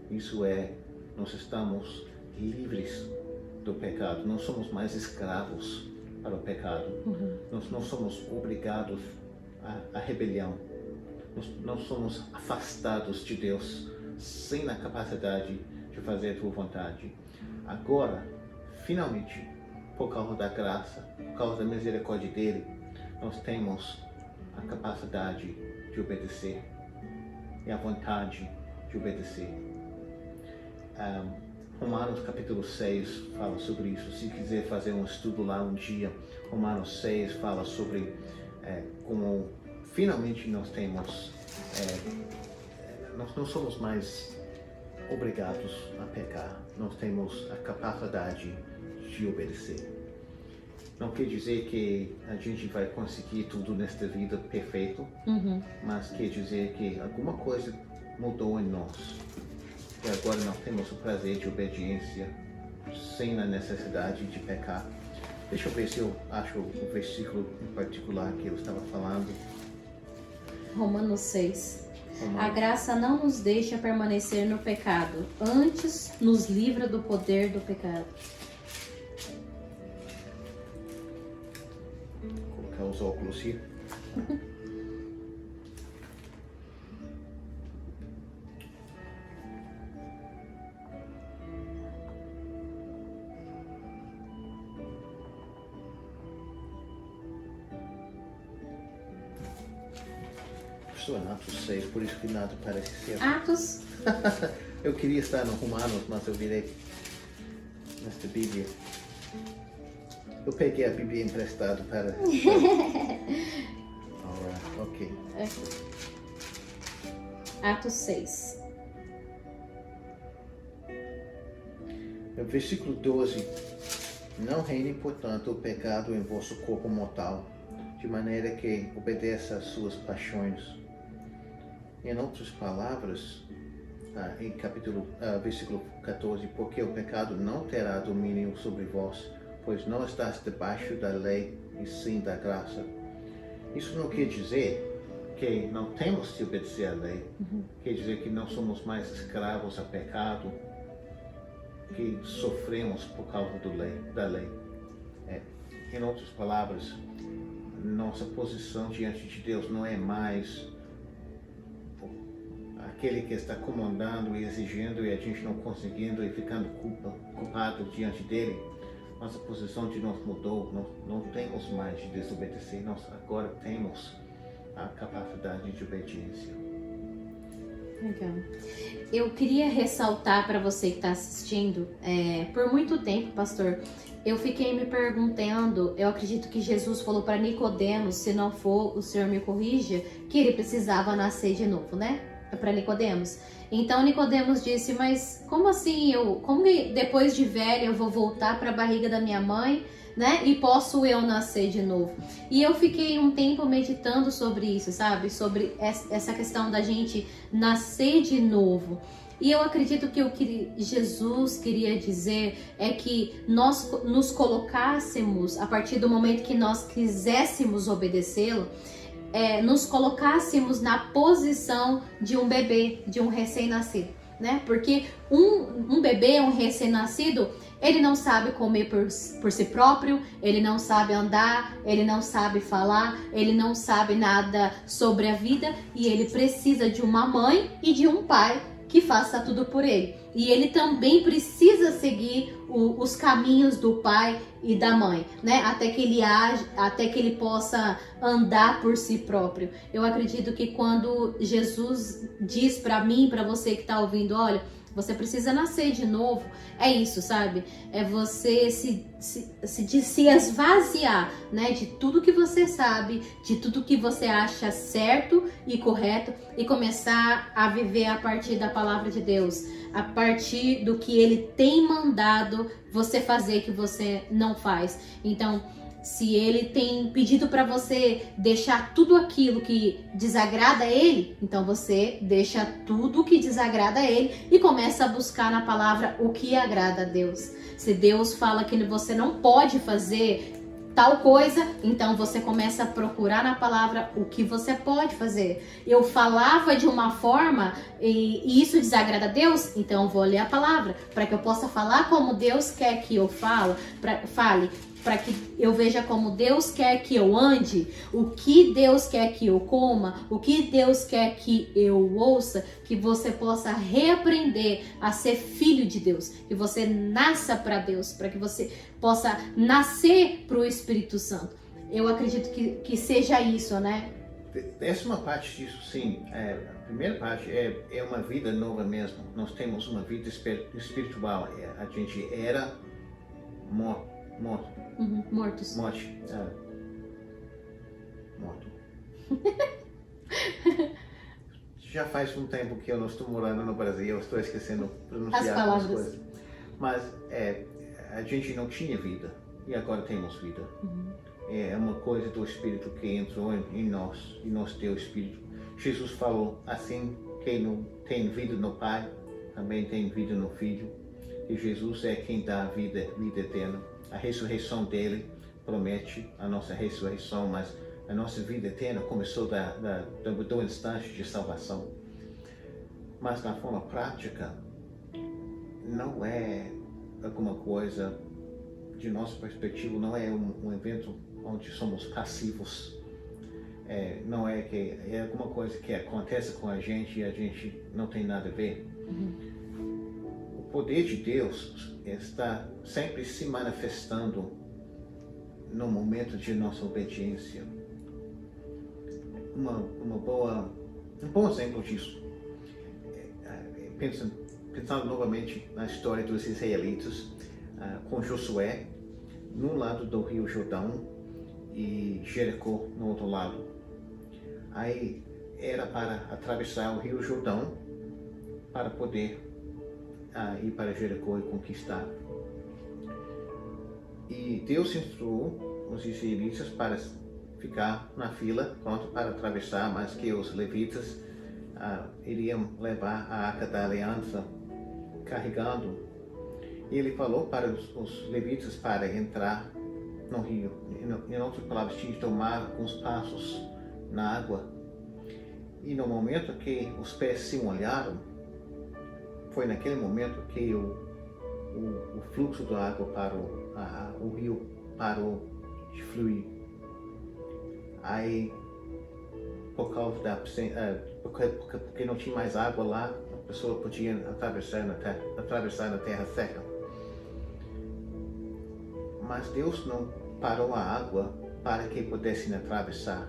Isso é, nós estamos livres do pecado, não somos mais escravos para o pecado, nós não somos obrigados à rebelião, nós não somos afastados de Deus sem a capacidade de fazer a tua vontade. Agora, finalmente, por causa da graça, por causa da misericórdia dele, nós temos a capacidade de obedecer e a vontade de obedecer. Romanos capítulo 6 fala sobre isso. Se quiser fazer um estudo lá um dia, Romanos 6 fala sobre como finalmente nós temos, nós não somos mais obrigados a pecar, nós temos a capacidade de obedecer. Não quer dizer que a gente vai conseguir tudo nesta vida perfeito, mas quer dizer que alguma coisa mudou em nós. E agora nós temos o prazer de obediência sem a necessidade de pecar. Deixa eu ver se eu acho o versículo em particular que eu estava falando. Romanos 6. A graça não nos deixa permanecer no pecado, antes nos livra do poder do pecado. Vou colocar os óculos aqui. Estou em Atos 6, por isso que nada parece ser. Atos. Eu queria estar no Romanos, mas eu virei nesta Bíblia. Eu peguei a Bíblia emprestada para... Alright, ok. Atos 6. No versículo 12. Não reine, portanto, o pecado em vosso corpo mortal, de maneira que obedeça às suas paixões. Em outras palavras, em versículo 14, porque o pecado não terá domínio sobre vós, pois não estás debaixo da lei e sim da graça. Isso não quer dizer que não temos que obedecer à lei, quer dizer que não somos mais escravos ao pecado, que sofremos por causa da lei. Em outras palavras, nossa posição diante de Deus não é mais aquele que está comandando e exigindo e a gente não conseguindo e ficando culpado diante dele. Nossa posição de nós mudou, nós não temos mais de desobedecer, nós agora temos a capacidade de obediência. Legal. Eu queria ressaltar para você que está assistindo, por muito tempo, pastor, eu fiquei me perguntando, eu acredito que Jesus falou para Nicodemos, se não for, o Senhor me corrija, que ele precisava nascer de novo, né? Para Nicodemos. Então Nicodemos disse, mas como assim como depois de velha eu vou voltar para a barriga da minha mãe, né? E posso eu nascer de novo? E eu fiquei um tempo meditando sobre isso, sabe? Sobre essa questão da gente nascer de novo. E eu acredito que o que Jesus queria dizer é que nós nos colocássemos, a partir do momento que nós quiséssemos obedecê-lo, nos colocássemos na posição de um bebê, de um recém-nascido. né? Porque um bebê, um recém-nascido, ele não sabe comer por si próprio, ele não sabe andar, ele não sabe falar, ele não sabe nada sobre a vida e ele precisa de uma mãe e de um pai que faça tudo por ele. E ele também precisa seguir os caminhos do pai e da mãe, né? Até que ele possa andar por si próprio. Eu acredito que quando Jesus diz para mim, para você que está ouvindo, olha, você precisa nascer de novo, é isso, sabe? É você se esvaziar, né? De tudo que você sabe, de tudo que você acha certo e correto e começar a viver a partir da palavra de Deus, a partir do que Ele tem mandado você fazer que você não faz. Então, se Ele tem pedido para você deixar tudo aquilo que desagrada a Ele, então você deixa tudo que desagrada a Ele e começa a buscar na palavra o que agrada a Deus. Se Deus fala que você não pode fazer tal coisa, então você começa a procurar na palavra o que você pode fazer. Eu falava de uma forma e isso desagrada a Deus, então eu vou ler a palavra para que eu possa falar como Deus quer que eu fale, para que eu veja como Deus quer que eu ande, o que Deus quer que eu coma, o que Deus quer que eu ouça, que você possa reaprender a ser filho de Deus, que você nasça para Deus, para que você possa nascer para o Espírito Santo. Eu acredito que seja isso, né? Essa é uma parte disso, sim. A primeira parte é uma vida nova mesmo. Nós temos uma vida espiritual. A gente era morto. Mortos. Morto. Já faz um tempo que eu não estou morando no Brasil, eu estou esquecendo de pronunciar as coisas. Mas a gente não tinha vida e agora temos vida. É uma coisa do Espírito que entrou em nós e nos deu o Espírito. Jesus falou assim, quem tem vida no Pai, também tem vida no Filho. E Jesus é quem dá a vida eterna. A ressurreição dele promete a nossa ressurreição, mas a nossa vida eterna começou do instante de salvação. Mas na forma prática, não é alguma coisa, de nossa perspectiva, não é um evento onde somos passivos. Não é que é alguma coisa que acontece com a gente e a gente não tem nada a ver. O poder de Deus está sempre se manifestando no momento de nossa obediência. Um bom exemplo disso, pensando novamente na história dos israelitas, com Josué num lado do Rio Jordão e Jericó no outro lado. Aí era para atravessar o Rio Jordão para poder ir para Jericó e conquistar. E Deus instruiu os israelitas para ficar na fila, pronto para atravessar, mas que os levitas iriam levar a Arca da Aliança carregando. E ele falou para os levitas para entrar no rio. Em outras palavras, tinha que tomar alguns passos na água. E no momento que os pés se molharam, foi naquele momento que o fluxo da água parou, o rio parou de fluir. Aí, por causa porque não tinha mais água lá, a pessoa podia atravessar na terra seca. Mas Deus não parou a água para que pudessem atravessar.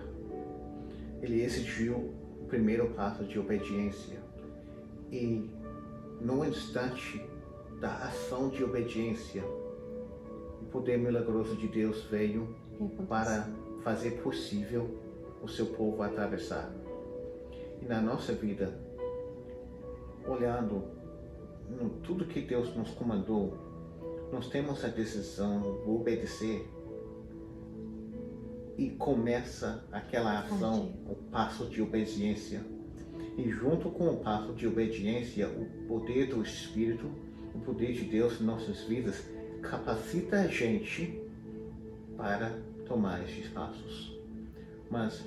Ele exigiu o primeiro passo de obediência. E no instante da ação de obediência, o poder milagroso de Deus veio para fazer possível o seu povo atravessar. E na nossa vida, olhando tudo que Deus nos comandou, nós temos a decisão de obedecer e começa aquela ação, o passo de obediência. E junto com o passo de obediência, o poder do Espírito, o poder de Deus em nossas vidas, capacita a gente para tomar esses passos. Mas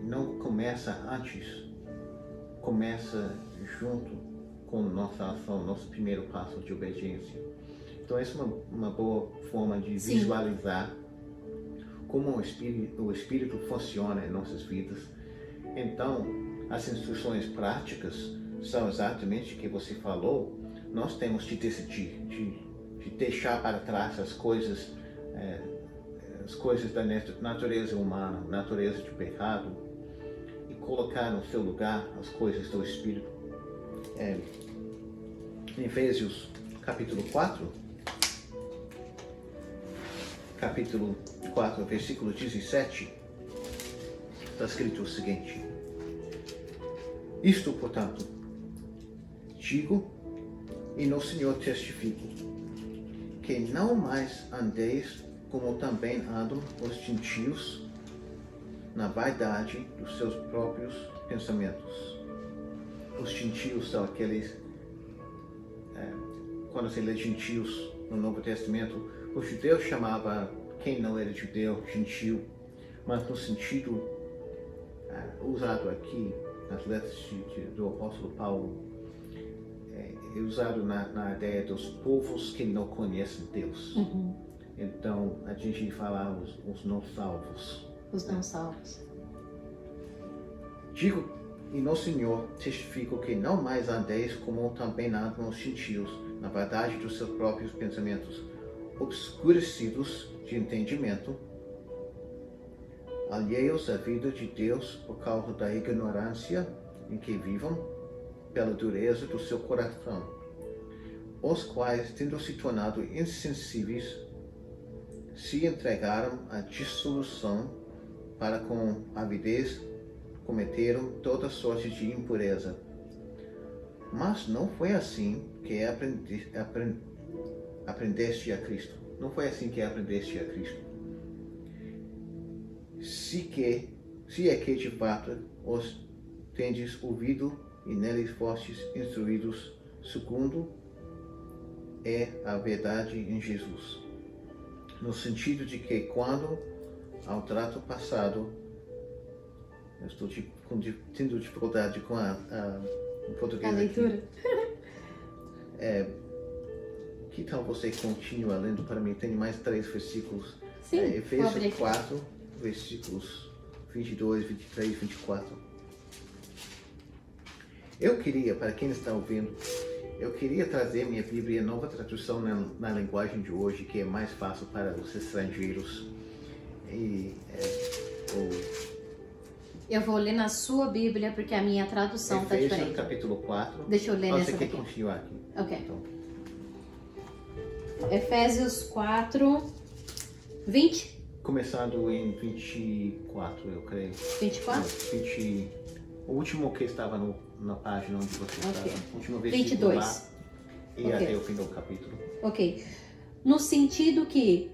não começa antes, começa junto com nossa ação, nosso primeiro passo de obediência. Então essa é uma boa forma de Sim. visualizar como o Espírito funciona em nossas vidas. Então, as instruções práticas são exatamente o que você falou. Nós temos de decidir, de deixar para trás as coisas da natureza humana, natureza de pecado, e colocar no seu lugar as coisas do Espírito. Em Efésios capítulo 4, versículo 17, está escrito o seguinte: isto, portanto, digo e no Senhor testifico, que não mais andeis como também andam os gentios na vaidade dos seus próprios pensamentos. Os gentios são aqueles, quando se lê gentios no Novo Testamento, o judeu chamava quem não era judeu gentil, mas no sentido usado aqui nas letras do apóstolo Paulo, é usado na ideia dos povos que não conhecem Deus. Uhum. Então a gente fala os não salvos. Os não salvos. Digo e no Senhor testifico que não mais andeis como também andam os gentios, na verdade dos seus próprios pensamentos, obscurecidos de entendimento, alheios à vida de Deus por causa da ignorância em que vivam, pela dureza do seu coração, os quais, tendo se tornado insensíveis, se entregaram à dissolução, para com avidez cometeram toda sorte de impureza. Mas não foi assim que aprendeste a Cristo. Não foi assim que aprendeste a Cristo. Se é que de fato os tendes ouvido e neles fostes instruídos, segundo é a verdade em Jesus. No sentido de que quando ao trato passado, eu estou tendo dificuldade com o português A leitura. Que tal você continua lendo para mim? Tem mais 3 versículos. Sim, vou abrir Efésios aqui. 4, versículos 22, 23, 24. Eu queria, para quem está ouvindo, eu queria trazer minha Bíblia, nova tradução na linguagem de hoje, que é mais fácil para os estrangeiros. Eu vou ler na sua Bíblia, porque a minha tradução está Efésios diferente. capítulo 4. Deixa eu ler nessa Você quer daqui. continuar aqui? Ok. Então, Efésios 4, 20? começando em 24, eu creio. 24? Não, 20, o último que estava na página onde você Ok. estava. O último versículo 22. lá e Ok. até o fim do capítulo. Ok. No sentido que,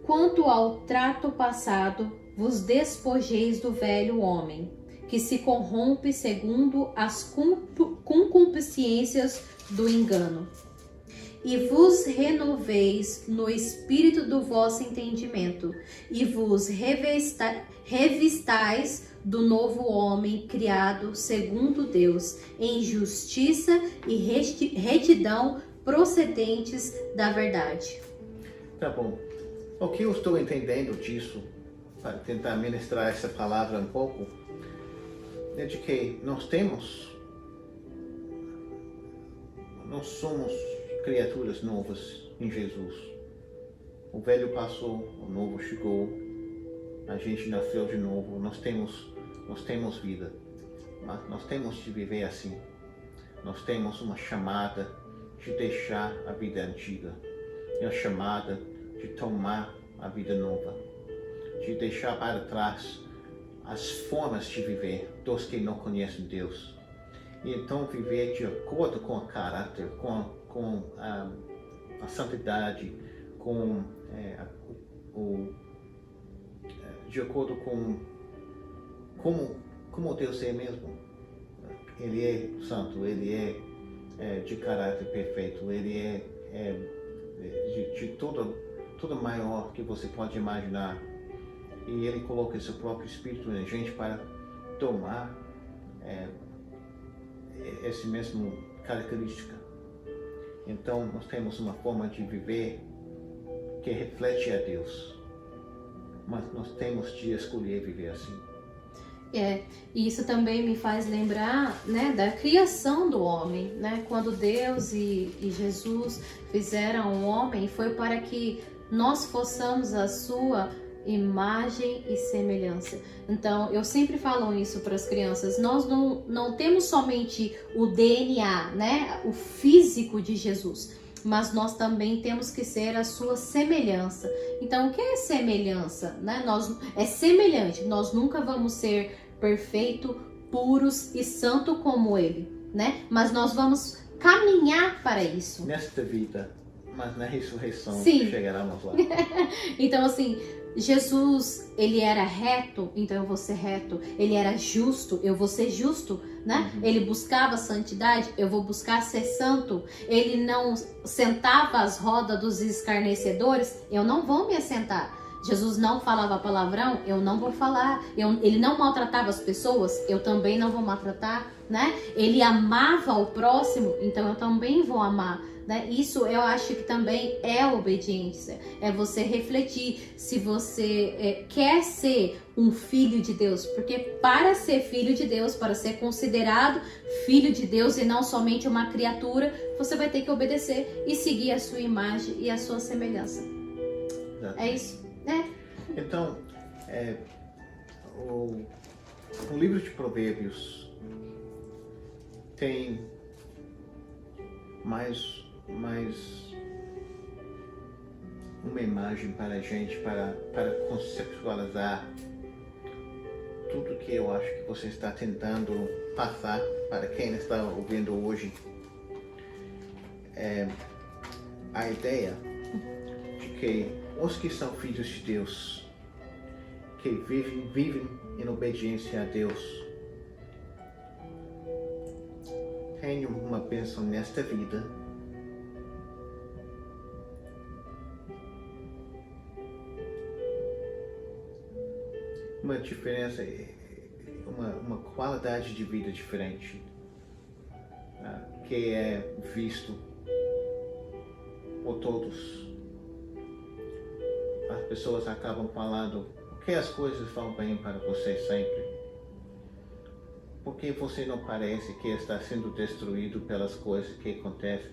quanto ao trato passado, vos despojeis do velho homem, que se corrompe segundo as concupiscências do engano, e vos renoveis no espírito do vosso entendimento, e vos revistais do novo homem criado segundo Deus, em justiça e retidão procedentes da verdade. Tá bom. O que eu estou entendendo disso, para tentar ministrar essa palavra um pouco, é de que nós somos criaturas novas em Jesus. O velho passou, o novo chegou, a gente nasceu de novo, nós temos vida, mas nós temos de viver assim. Nós temos uma chamada de deixar a vida antiga, e a chamada de tomar a vida nova, de deixar para trás as formas de viver dos que não conhecem Deus, e então viver de acordo com o caráter, com a santidade, de acordo com como Deus é mesmo. Ele é santo, ele é de caráter perfeito, ele é de todo maior que você pode imaginar. E ele coloca seu próprio Espírito na gente para tomar esse mesmo característica. Então, nós temos uma forma de viver que reflete a Deus. Mas nós temos de escolher viver assim. E isso também me faz lembrar, né, da criação do homem, né? Quando Deus e Jesus fizeram o homem, foi para que nós fossemos a sua imagem e semelhança. Então, eu sempre falo isso para as crianças. Nós não temos somente o DNA, né, o físico de Jesus, mas nós também temos que ser a sua semelhança. Então, o que é semelhança? Né? É semelhante, nós nunca vamos ser perfeitos, puros e santos como Ele, né? Mas nós vamos caminhar para isso. Nesta vida, mas na ressurreição Sim. chegaremos lá. Então, assim, Jesus, ele era reto, então eu vou ser reto. Ele era justo, eu vou ser justo, né? Ele buscava santidade, eu vou buscar ser santo. Ele não sentava às rodas dos escarnecedores, eu não vou me assentar. Jesus não falava palavrão, eu não vou falar. Ele não maltratava as pessoas, eu também não vou maltratar, né? Ele amava o próximo, então eu também vou amar. Né? Isso eu acho que também é obediência, é você refletir se você quer ser um filho de Deus, porque para ser filho de Deus, para ser considerado filho de Deus e não somente uma criatura, você vai ter que obedecer e seguir a sua imagem e a sua semelhança. Exatamente. É isso, né? Então, o livro de Provérbios tem mais uma imagem para a gente, para conceptualizar tudo que eu acho que você está tentando passar para quem está ouvindo hoje. A ideia de que os que são filhos de Deus, que vivem em obediência a Deus, têm uma bênção nesta vida. Uma diferença, uma qualidade de vida diferente, que é visto por todos. As pessoas acabam falando que as coisas vão bem para você sempre, porque você não parece que está sendo destruído pelas coisas que acontecem.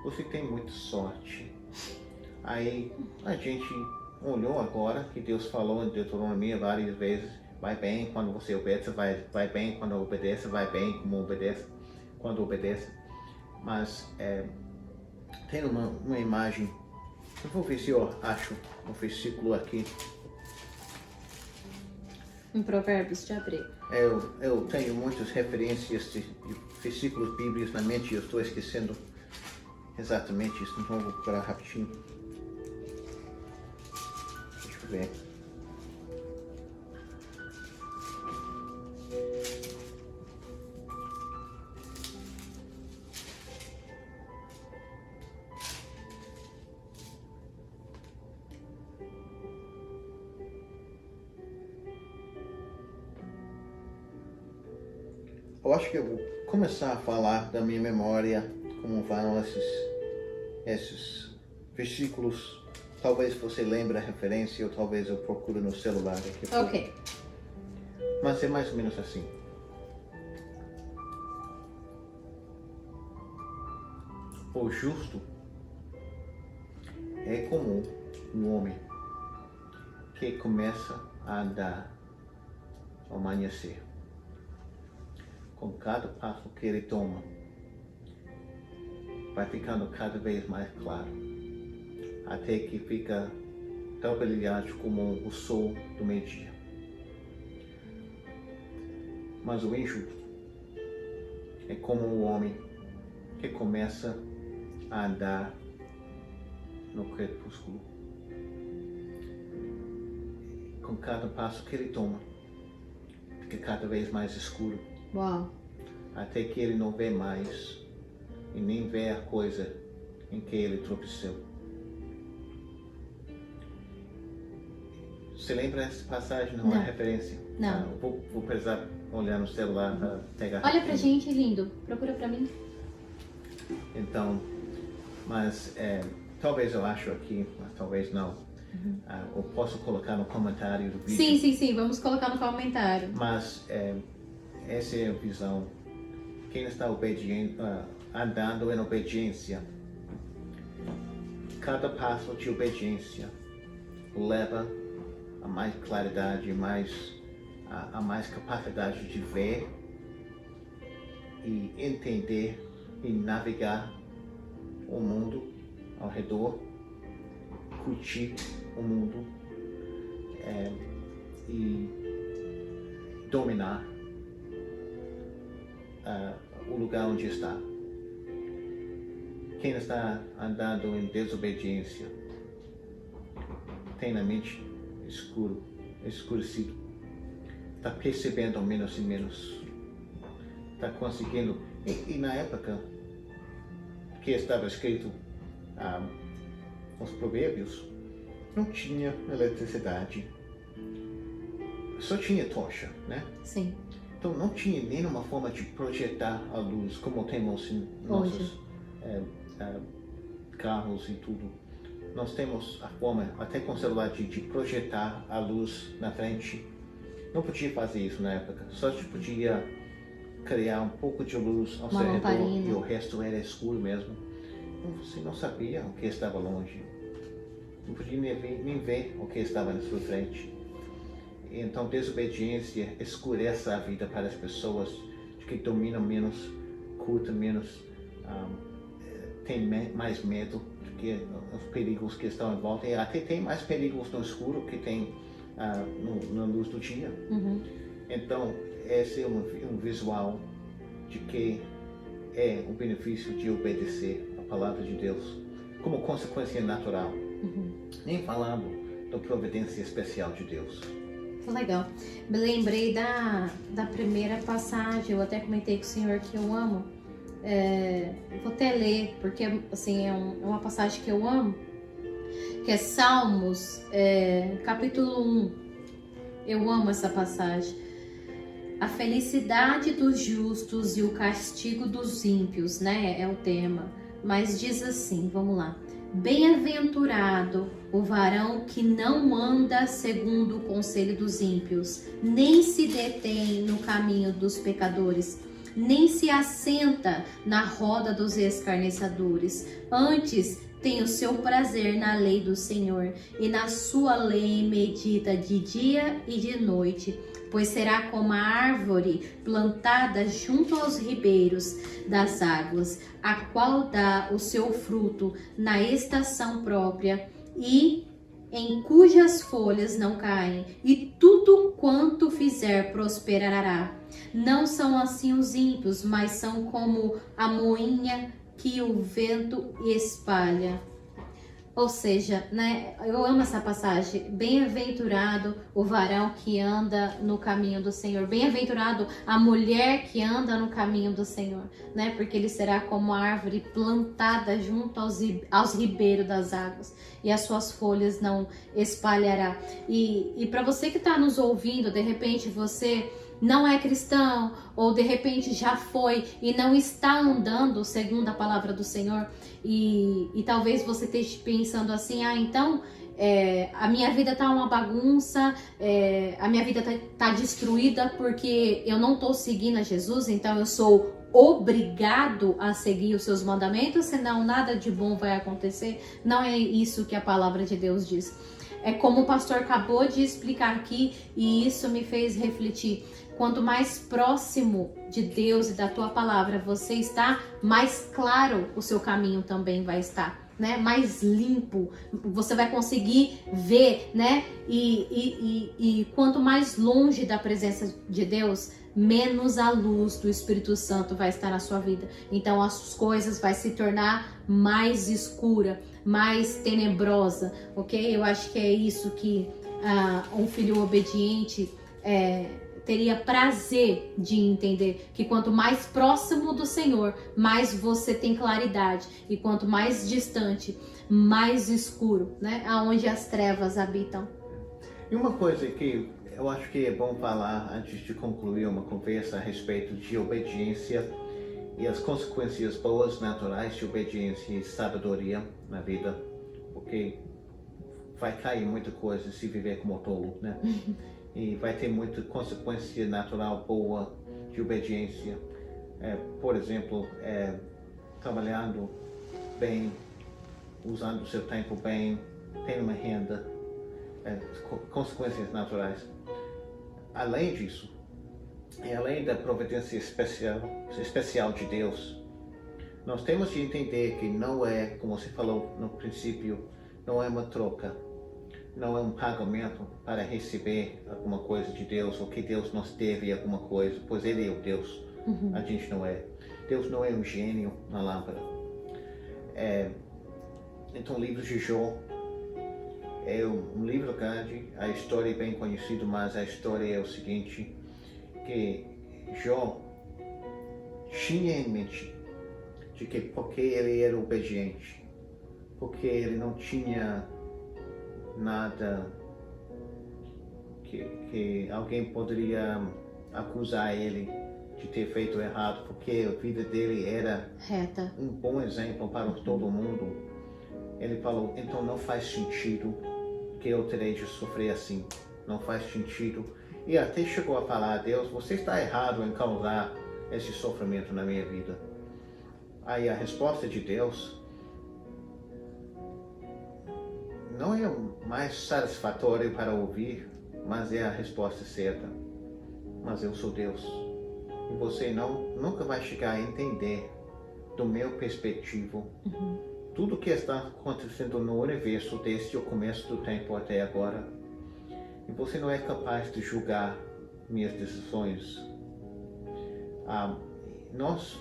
Você tem muita sorte. Aí a gente olhou agora que Deus falou em Deuteronômio várias vezes: vai bem quando você obedece, vai bem quando obedece, vai bem como obedece, quando obedece. Mas tem uma imagem, eu vou ver se eu acho um versículo aqui. Em Provérbios de abrir. Eu tenho muitas referências de versículos bíblicos na mente e eu estou esquecendo exatamente isso, então vou procurar rapidinho. Deixa eu ver. Eu acho que eu vou começar a falar da minha memória, como vão esses versículos. Talvez você lembre a referência ou talvez eu procure no celular aqui. Ok. Mas é mais ou menos assim. O justo é como um homem que começa a andar ao amanhecer. Com cada passo que ele toma, vai ficando cada vez mais claro, até que fica tão brilhante como o sol do meio-dia. Mas o injusto é como o homem que começa a andar no crepúsculo. Com cada passo que ele toma, fica cada vez mais escuro. Uau. Até que ele não vê mais e nem vê a coisa em que ele tropeçou. Você lembra essa passagem? Não é referência? Não. Vou precisar olhar no celular para pegar. Olha pra gente, lindo. Procura pra mim. Então, mas talvez eu acho aqui, mas talvez não. Eu posso colocar no comentário do vídeo. Sim, vamos colocar no comentário. Mas essa é a visão. Quem está obediente, andando em obediência, cada passo de obediência leva a mais claridade, a mais capacidade de ver e entender e navegar o mundo ao redor, curtir o mundo e dominar o lugar onde está. Quem está andando em desobediência tem a mente escurecido, está percebendo menos e menos, está conseguindo. E na época que estava escrito os provérbios, não tinha eletricidade, só tinha tocha, né? Sim. Então não tinha nenhuma forma de projetar a luz como temos em nossos carros e tudo. Nós temos a forma, até com o celular, de projetar a luz na frente. Não podia fazer isso na época, só podia criar um pouco de luz ao seu redor e o resto era escuro mesmo. Então você não sabia o que estava longe, não podia nem ver o que estava na sua frente. Então desobediência escurece a vida para as pessoas que dominam menos, curtam menos, têm mais medo do que os perigos que estão em volta. E até tem mais perigos no escuro que tem na luz do dia. Então esse é um visual de que é o benefício de obedecer a palavra de Deus como consequência natural, nem falando da providência especial de Deus. Legal. Me lembrei da primeira passagem, eu até comentei com o senhor que eu amo. Vou até ler, porque assim, é uma passagem que eu amo, que é Salmos, capítulo 1. Eu amo essa passagem. A felicidade dos justos e o castigo dos ímpios, né? É o tema. Mas diz assim, vamos lá. Bem-aventurado o varão que não anda segundo o conselho dos ímpios, nem se detém no caminho dos pecadores, nem se assenta na roda dos escarnecedores. Antes tem o seu prazer na lei do Senhor, e na sua lei medita de dia e de noite. Pois será como a árvore plantada junto aos ribeiros das águas, a qual dá o seu fruto na estação própria e em cujas folhas não caem, e tudo quanto fizer prosperará. Não são assim os ímpios, mas são como a moinha que o vento espalha. Ou seja, né, eu amo essa passagem. Bem-aventurado o varão que anda no caminho do Senhor. Bem-aventurado a mulher que anda no caminho do Senhor, né? Porque ele será como a árvore plantada junto aos ribeiros das águas, e as suas folhas não espalhará. E para você que está nos ouvindo, de repente você não é cristão, ou de repente já foi e não está andando segundo a palavra do Senhor, e talvez você esteja pensando assim, então a minha vida tá uma bagunça, a minha vida tá destruída porque eu não tô seguindo a Jesus, então eu sou obrigado a seguir os seus mandamentos, senão nada de bom vai acontecer. Não é isso que a palavra de Deus diz. É como o pastor acabou de explicar aqui, e isso me fez refletir. Quanto mais próximo de Deus e da tua palavra você está, mais claro o seu caminho também vai estar, né? Mais limpo, você vai conseguir ver, né? E quanto mais longe da presença de Deus, menos a luz do Espírito Santo vai estar na sua vida. Então as coisas vai se tornar mais escura, mais tenebrosa, ok? Eu acho que é isso que um filho obediente teria prazer de entender, que quanto mais próximo do Senhor, mais você tem claridade, e quanto mais distante, mais escuro, né? Aonde as trevas habitam. E uma coisa que eu acho que é bom falar antes de concluir uma conversa a respeito de obediência e as consequências boas, naturais de obediência e sabedoria na vida, porque vai cair muita coisa se viver como tolo, né? E vai ter muita consequência natural boa de obediência. Por exemplo, trabalhando bem, usando o seu tempo bem, tendo uma renda, consequências naturais. Além disso, e além da providência especial de Deus, nós temos de entender que não é, como você falou no princípio, não é uma troca, não é um pagamento para receber alguma coisa de Deus, ou que Deus nos deve alguma coisa, pois Ele é o Deus, a gente não é. Deus não é um gênio na lâmpada. Então, o livro de Jó é um livro grande, a história é bem conhecida, mas a história é o seguinte, que Jó tinha em mente de que porque ele era obediente, porque ele não tinha nada que alguém poderia acusar ele de ter feito errado, porque a vida dele era reta, um bom exemplo para todo mundo. Ele falou, então não faz sentido que eu terei de sofrer assim, não faz sentido. E até chegou a falar a Deus, você está errado em causar esse sofrimento na minha vida. Aí a resposta de Deus não é mais satisfatória para ouvir, mas é a resposta certa. Mas eu sou Deus. E você nunca vai chegar a entender do meu perspectivo tudo que está acontecendo no universo desde o começo do tempo até agora. E você não é capaz de julgar minhas decisões. Nós,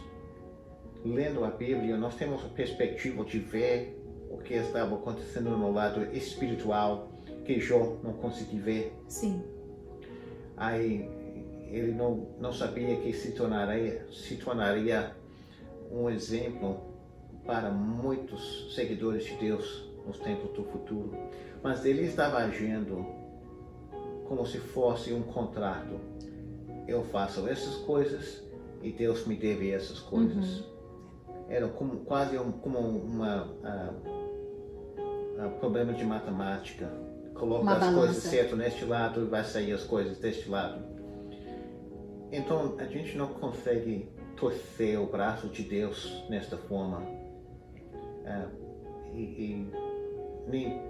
lendo a Bíblia, nós temos a perspectiva de ver o que estava acontecendo no lado espiritual, que Jó não conseguia ver. Sim. Aí ele não sabia que se tornaria um exemplo para muitos seguidores de Deus nos tempos do futuro. Mas ele estava agindo como se fosse um contrato. Eu faço essas coisas e Deus me deve essas coisas. Era quase como um problema de matemática. Coloca as coisas certas neste lado e vai sair as coisas deste lado. Então a gente não consegue torcer o braço de Deus nesta forma. Nem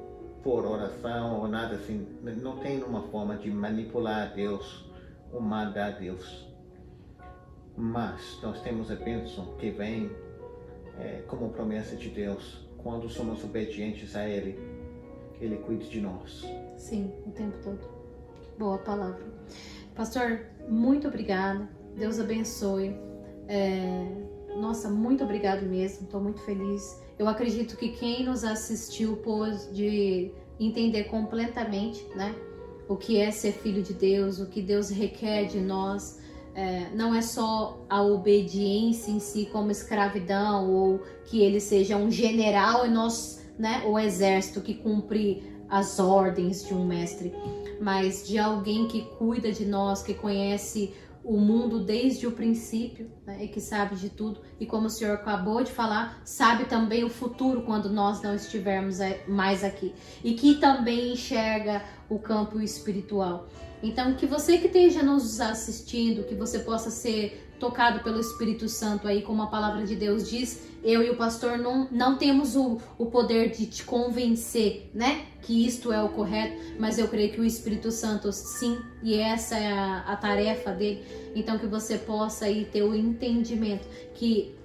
por oração ou nada assim, não tem uma forma de manipular Deus ou mandar Deus. Mas nós temos a bênção que vem como promessa de Deus. Quando somos obedientes a Ele, Ele cuida de nós. Sim, o tempo todo. Boa palavra. Pastor, muito obrigada. Deus abençoe. Nossa, muito obrigado mesmo. Estou muito feliz. Eu acredito que quem nos assistiu pôde entender completamente, né, o que é ser filho de Deus, o que Deus requer de nós. Não é só a obediência em si como escravidão, ou que ele seja um general e nós, né, o exército que cumpre as ordens de um mestre, mas de alguém que cuida de nós, que conhece o mundo desde o princípio, né, e que sabe de tudo, e como o senhor acabou de falar, sabe também o futuro quando nós não estivermos mais aqui, e que também enxerga o campo espiritual. Então, que você que esteja nos assistindo, que você possa ser tocado pelo Espírito Santo aí, como a palavra de Deus diz, eu e o pastor não temos o poder de te convencer, né, que isto é o correto, mas eu creio que o Espírito Santo sim, e essa é a tarefa dele. Então, que você possa aí ter o entendimento que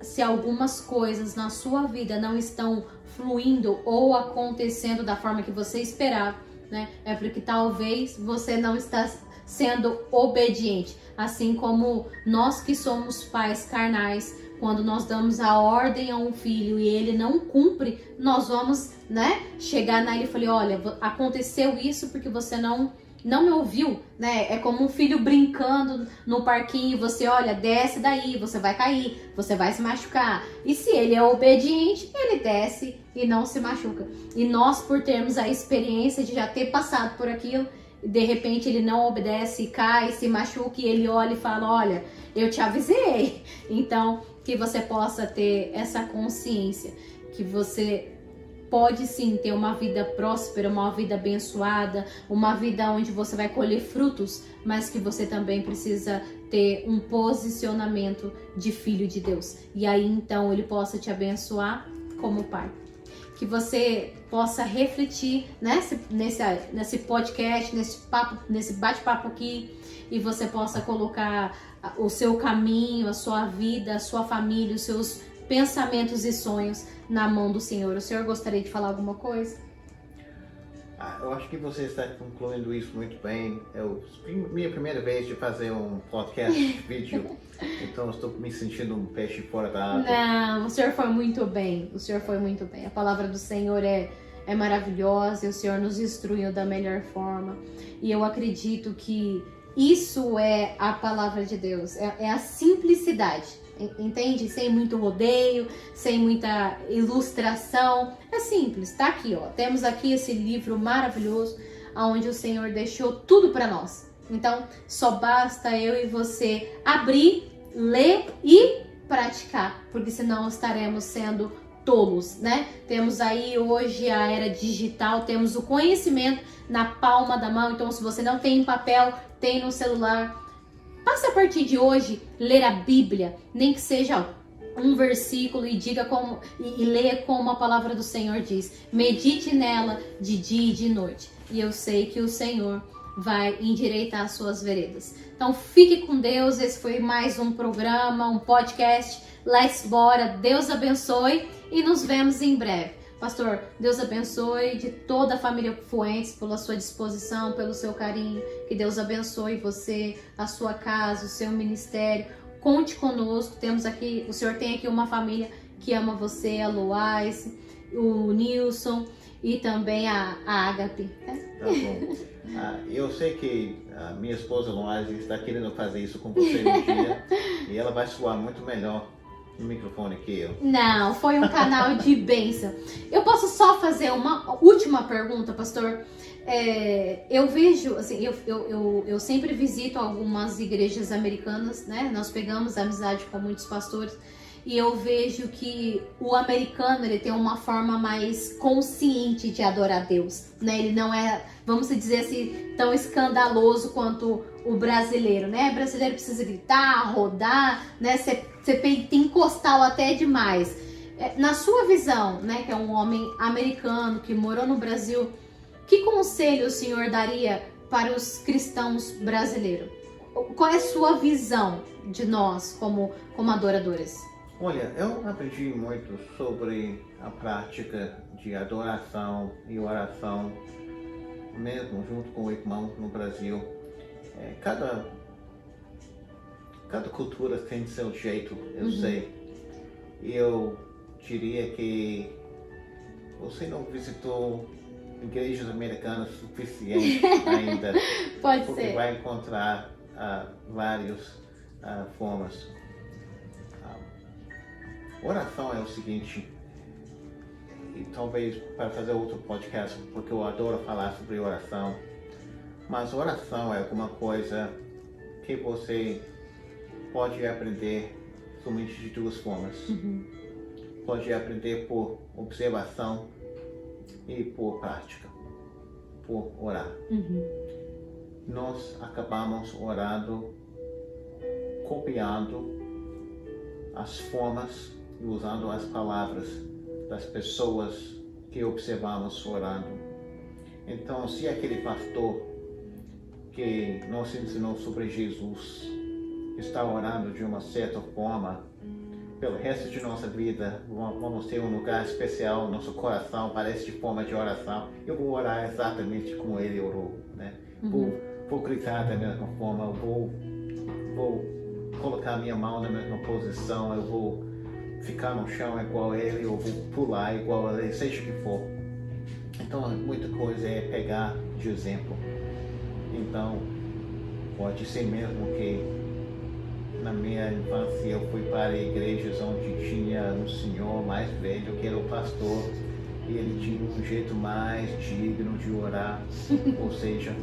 se algumas coisas na sua vida não estão fluindo ou acontecendo da forma que você esperava, né, é porque talvez você não está sendo obediente, assim como nós que somos pais carnais, quando nós damos a ordem a um filho e ele não cumpre, nós vamos, né, chegar nele e falar, olha, aconteceu isso porque você não me ouviu, né? É como um filho brincando no parquinho, você, olha, desce daí, você vai cair, você vai se machucar. E se ele é obediente, ele desce e não se machuca. E nós, por termos a experiência de já ter passado por aquilo, de repente ele não obedece, cai, se machuca e ele olha e fala, olha, eu te avisei. Então, que você possa ter essa consciência, que você pode sim ter uma vida próspera, uma vida abençoada, uma vida onde você vai colher frutos, mas que você também precisa ter um posicionamento de filho de Deus. E aí então ele possa te abençoar como pai. Que você possa refletir, né, nesse podcast, nesse bate-papo aqui, e você possa colocar o seu caminho, a sua vida, a sua família, os seus pensamentos e sonhos na mão do Senhor. O Senhor gostaria de falar alguma coisa? Eu acho que você está concluindo isso muito bem. É minha primeira vez de fazer um podcast vídeo, então estou me sentindo um peixe fora da água. Não, o Senhor foi muito bem. O Senhor foi muito bem. A palavra do Senhor é maravilhosa e o Senhor nos instruiu da melhor forma. E eu acredito que isso é a palavra de Deus. É a simplicidade. Entende? Sem muito rodeio, sem muita ilustração. É simples, tá aqui, ó. Temos aqui esse livro maravilhoso, onde o Senhor deixou tudo para nós. Então, só basta eu e você abrir, ler e praticar, porque senão estaremos sendo tolos, né? Temos aí hoje a era digital, temos o conhecimento na palma da mão. Então, se você não tem em papel, tem no celular. Passe a partir de hoje ler a Bíblia, nem que seja um versículo e diga como e leia como a palavra do Senhor diz. Medite nela de dia e de noite. E eu sei que o Senhor vai endireitar as suas veredas. Então fique com Deus. Esse foi mais um programa, um podcast. Let's bora. Deus abençoe e nos vemos em breve. Pastor, Deus abençoe de toda a família Fuentes pela sua disposição, pelo seu carinho. Que Deus abençoe você, a sua casa, o seu ministério. Conte conosco. Temos aqui, o Senhor tem aqui uma família que ama você, a Loais, o Nilson e também a Ágape. Tá bom. Eu sei que a minha esposa Loais está querendo fazer isso com você um dia e ela vai soar muito melhor no microfone que eu. Não, foi um canal de bênção. Eu posso só fazer uma última pergunta, pastor? Eu vejo, assim, eu sempre visito algumas igrejas americanas, né? Nós pegamos amizade com muitos pastores e eu vejo que o americano, ele tem uma forma mais consciente de adorar Deus, né? Ele não é, vamos dizer assim, tão escandaloso quanto o brasileiro, né? O brasileiro precisa gritar, rodar, né? Ser pentecostal até demais. Na sua visão, né, que é um homem americano que morou no Brasil, que conselho o senhor daria para os cristãos brasileiros? Qual é a sua visão de nós como adoradores? Olha, eu aprendi muito sobre a prática de adoração e oração, mesmo junto com o irmão no Brasil. Cada cultura tem seu jeito, eu sei. Eu diria que você não visitou igrejas americanas suficiente ainda. Pode porque ser. vai encontrar várias formas. Oração é o seguinte, e talvez para fazer outro podcast, porque eu adoro falar sobre oração, mas oração é alguma coisa que você pode aprender somente de duas formas. Pode aprender por observação e por prática, por orar. Nós acabamos orando, copiando as formas e usando as palavras das pessoas que observamos orando. Então, se aquele pastor que nos ensinou sobre Jesus está orando de uma certa forma, pelo resto de nossa vida vamos ter um lugar especial no nosso coração para esta forma de oração. Eu vou orar exatamente como ele orou, né? Vou gritar da mesma forma, eu vou colocar minha mão na mesma posição, eu vou ficar no chão igual ele, eu vou pular igual ele, seja o que for. Então, muita coisa é pegar de exemplo. Então, pode ser mesmo que na minha infância eu fui para igrejas onde tinha um senhor mais velho que era o pastor e ele tinha um jeito mais digno de orar, ou seja,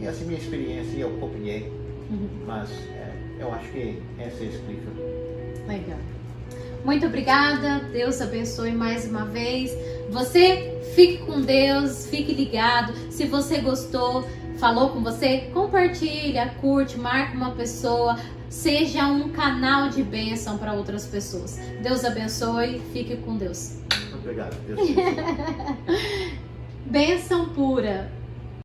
E essa minha experiência eu copiei, mas eu acho que essa explica. Legal. Muito obrigada. Deus abençoe mais uma vez. Você fique com Deus, fique ligado. Se você gostou, falou com você, compartilha, curte, marca uma pessoa. Seja um canal de bênção para outras pessoas. Deus abençoe. Fique com Deus. Muito obrigado. Deus abençoe. Bênção pura.